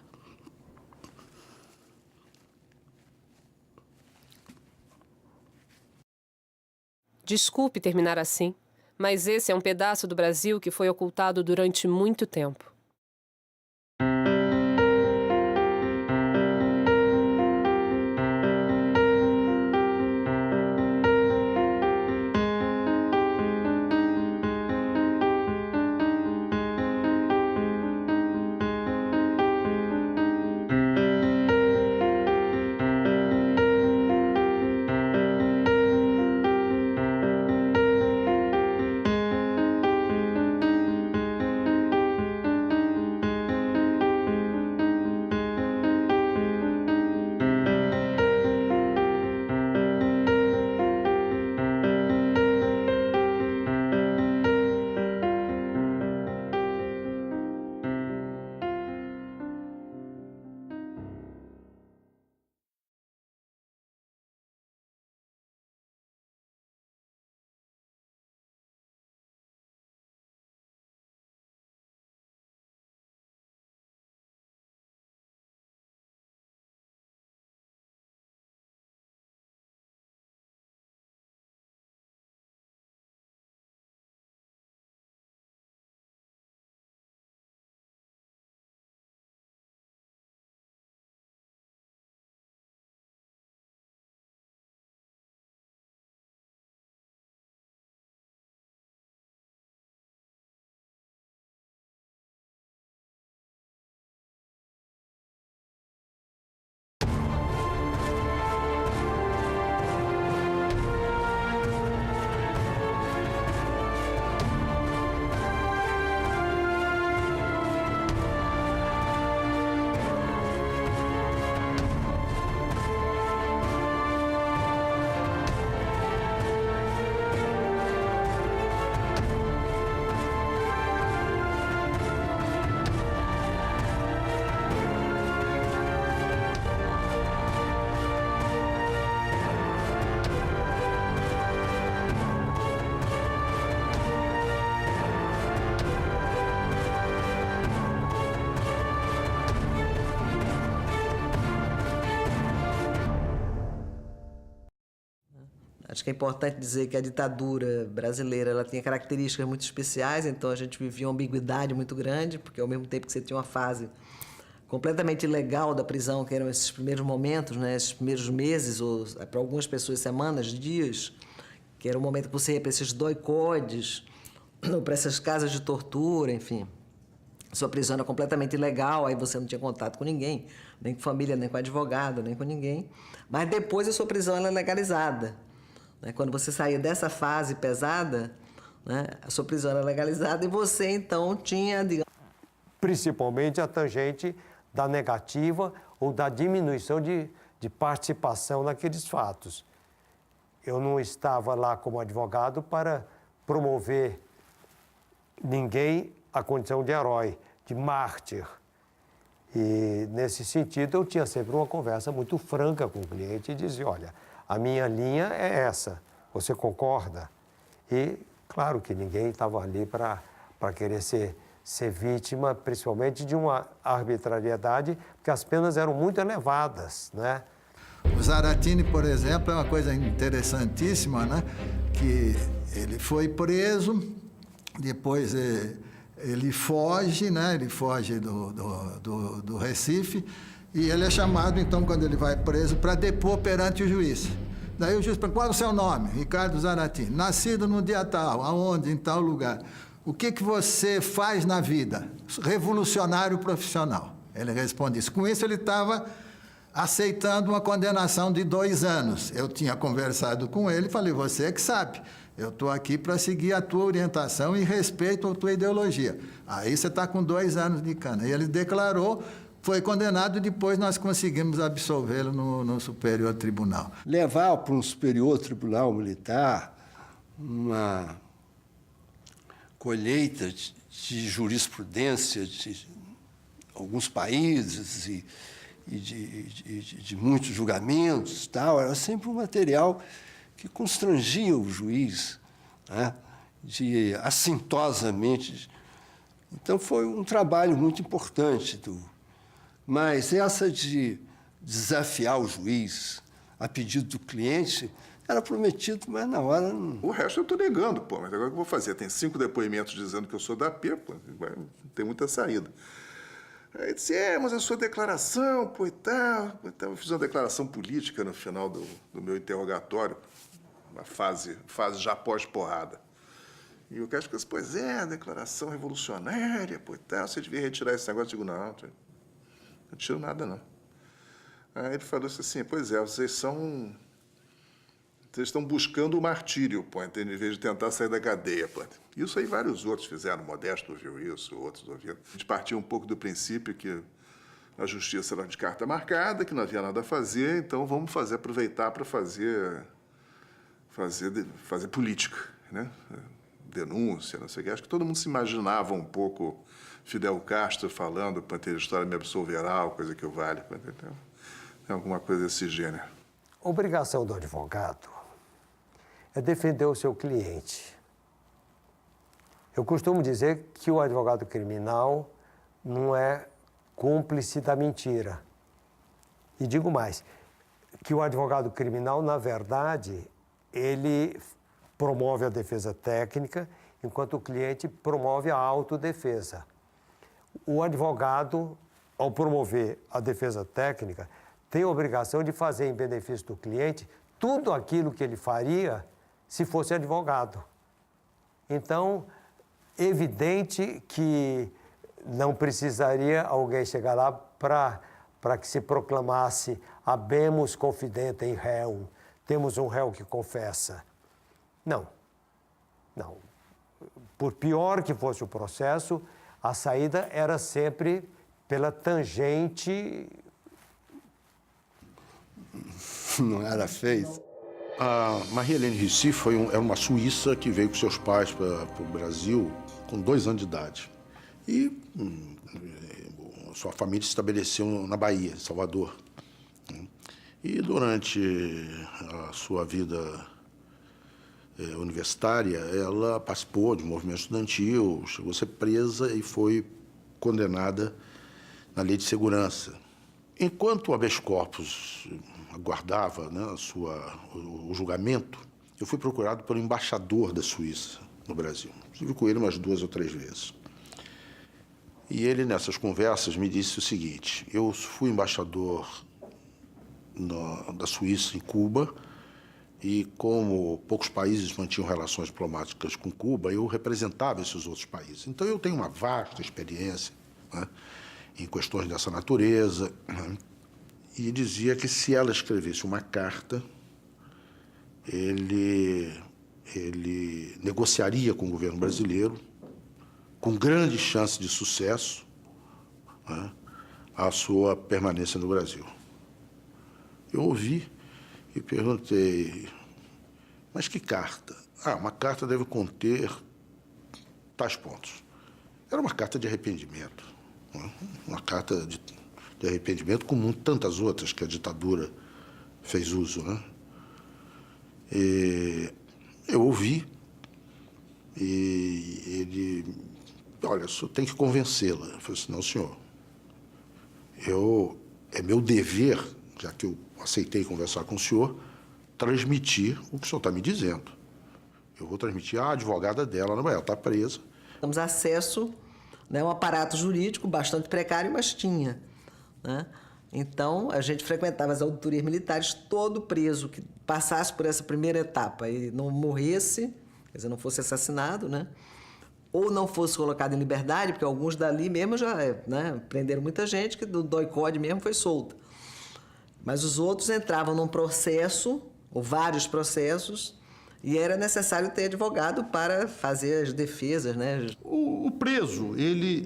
Speaker 18: Desculpe terminar assim, mas esse é um pedaço do Brasil que foi ocultado durante muito tempo.
Speaker 4: Acho que é importante dizer que a ditadura brasileira ela tinha características muito especiais, então a gente vivia uma ambiguidade muito grande, porque ao mesmo tempo que você tinha uma fase completamente ilegal da prisão, que eram esses primeiros momentos, né, esses primeiros meses, ou para algumas pessoas semanas, dias, que era o momento que você ia para esses doicodes, ou para essas casas de tortura, enfim. Sua prisão era completamente ilegal, aí você não tinha contato com ninguém, nem com família, nem com advogado, nem com ninguém. Mas depois a sua prisão era legalizada. Quando você saía dessa fase pesada, né, a sua prisão era legalizada e você, então, tinha, digamos...
Speaker 5: Principalmente a tangente da negativa ou da diminuição de participação naqueles fatos. Eu não estava lá como advogado para promover ninguém à condição de herói, de mártir. E, nesse sentido, eu tinha sempre uma conversa muito franca com o cliente e dizia, olha, a minha linha é essa, você concorda? E, claro que ninguém estava ali para querer ser vítima, principalmente de uma arbitrariedade, porque as penas eram muito elevadas, né?
Speaker 6: O Zaratini, por exemplo, é uma coisa interessantíssima, né? Que ele foi preso, depois ele foge, né? Ele foge do Recife, e ele é chamado, então, quando ele vai preso, para depor perante o juiz. Daí o juiz pergunta, qual é o seu nome? Ricardo Zaratini. Nascido no dia tal, aonde? Em tal lugar. O que você faz na vida? Revolucionário profissional. Ele responde isso. Com isso, ele estava aceitando uma condenação de 2 anos. Eu tinha conversado com ele e falei, você é que sabe. Eu estou aqui para seguir a tua orientação e respeito a tua ideologia. Aí você está com 2 anos de cana. E ele declarou, foi condenado e depois nós conseguimos absolvê-lo no Superior Tribunal.
Speaker 23: Levar para um Superior Tribunal Militar uma colheita de jurisprudência
Speaker 8: alguns países e de muitos julgamentos, tal, era sempre um material que constrangia o juiz, né, de assintosamente. Então, foi um trabalho muito importante. Mas essa de desafiar o juiz a pedido do cliente era prometido, mas na hora não...
Speaker 9: O resto eu estou negando, pô, mas agora o que eu vou fazer? Tem 5 depoimentos dizendo que eu sou da P, pô, não tem muita saída. Aí disse, mas a sua declaração, pô, e tal. Eu fiz uma declaração política no final do meu interrogatório, uma fase já pós-porrada. E o cara disse, pois é, declaração revolucionária, pô, e tal, você devia retirar esse negócio. Eu digo, não tiro nada, não. Aí ele falou assim, pois é, vocês estão buscando o martírio, pô, em vez de tentar sair da cadeia, pô. Isso aí vários outros fizeram, Modesto ouviu isso, outros ouviram. A gente partiu um pouco do princípio que a justiça era de carta marcada, que não havia nada a fazer, então vamos aproveitar para fazer política, né? Denúncia, não sei o que. Acho que todo mundo se imaginava um pouco Fidel Castro falando, para ter história me absolverá, coisa que o vale. Tem alguma coisa desse gênero.
Speaker 5: A obrigação do advogado é defender o seu cliente. Eu costumo dizer que o advogado criminal não é cúmplice da mentira. E digo mais, que o advogado criminal, na verdade, ele promove a defesa técnica, enquanto o cliente promove a autodefesa. O advogado, ao promover a defesa técnica, tem a obrigação de fazer em benefício do cliente tudo aquilo que ele faria se fosse advogado. Então, evidente que não precisaria alguém chegar lá para que se proclamasse habemus confidentem réum, temos um réu que confessa. Não. Por pior que fosse o processo, a saída era sempre pela tangente.
Speaker 8: Não era feito.
Speaker 7: A Marie-Hélène Rissy era uma suíça que veio com seus pais para o Brasil com 2 anos de idade. E sua família se estabeleceu na Bahia, em Salvador. E durante a sua vida universitária, ela participou de um movimento estudantil, chegou a ser presa e foi condenada na Lei de Segurança. Enquanto o habeas corpus aguardava, né, o julgamento, eu fui procurado pelo embaixador da Suíça no Brasil. Estive com ele umas 2 ou 3 vezes. E ele, nessas conversas, me disse o seguinte: eu fui embaixador da Suíça em Cuba, e como poucos países mantinham relações diplomáticas com Cuba, eu representava esses outros países. Então, eu tenho uma vasta experiência, né, em questões dessa natureza, né, e dizia que se ela escrevesse uma carta, ele negociaria com o governo brasileiro, com grande chance de sucesso, né, a sua permanência no Brasil. Eu ouvi e perguntei, mas que carta? Uma carta deve conter tais pontos. Era uma carta de arrependimento, né? Uma carta de arrependimento como tantas outras que a ditadura fez uso, né? E eu ouvi e ele, olha, só tem que convencê-la. Eu falei assim, não, senhor, é meu dever, já que eu aceitei conversar com o senhor, transmitir o que o senhor está me dizendo. Eu vou transmitir à advogada dela, ela está presa.
Speaker 4: Temos acesso, né, a um aparato jurídico bastante precário, mas tinha, né? Então, a gente frequentava as auditorias militares, todo preso que passasse por essa primeira etapa e não morresse, quer dizer, não fosse assassinado, né, ou não fosse colocado em liberdade, porque alguns dali mesmo já, né, prenderam muita gente, que do DOI-CODE mesmo foi solta. Mas os outros entravam num processo, ou vários processos, e era necessário ter advogado para fazer as defesas, né?
Speaker 2: O preso,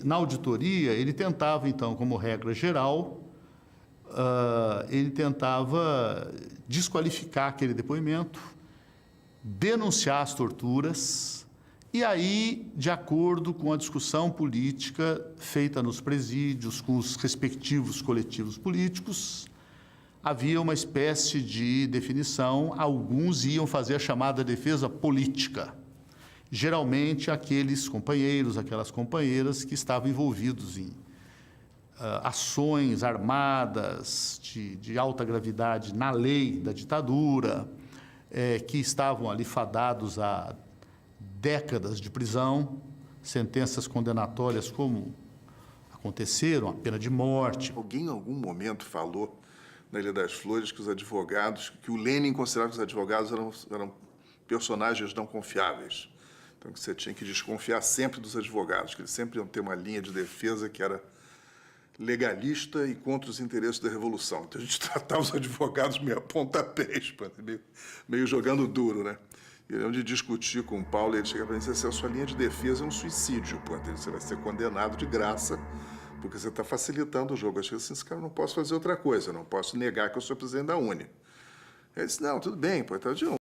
Speaker 2: na auditoria, ele tentava, então, como regra geral, ele tentava desqualificar aquele depoimento, denunciar as torturas E aí, de acordo com a discussão política feita nos presídios, com os respectivos coletivos políticos, havia uma espécie de definição. Alguns iam fazer a chamada defesa política. Geralmente, aqueles companheiros, aquelas companheiras que estavam envolvidos em ações armadas de alta gravidade na lei da ditadura, que estavam ali fadados a décadas de prisão, sentenças condenatórias como aconteceram, a pena de morte.
Speaker 9: Alguém em algum momento falou na Ilha das Flores que os advogados, que o Lênin considerava que os advogados eram personagens não confiáveis. Então, que você tinha que desconfiar sempre dos advogados, que eles sempre iam ter uma linha de defesa que era legalista e contra os interesses da Revolução. Então, a gente tratava os advogados meio a pontapés, meio jogando duro, né? E onde discutir com o Paulo, ele chega para mim e diz assim, a sua linha de defesa é um suicídio, você vai ser condenado de graça, porque você está facilitando o jogo. Eu achei assim, esse cara, não posso fazer outra coisa, eu não posso negar que eu sou presidente da UNE. Ele disse, não, tudo bem, tá de um.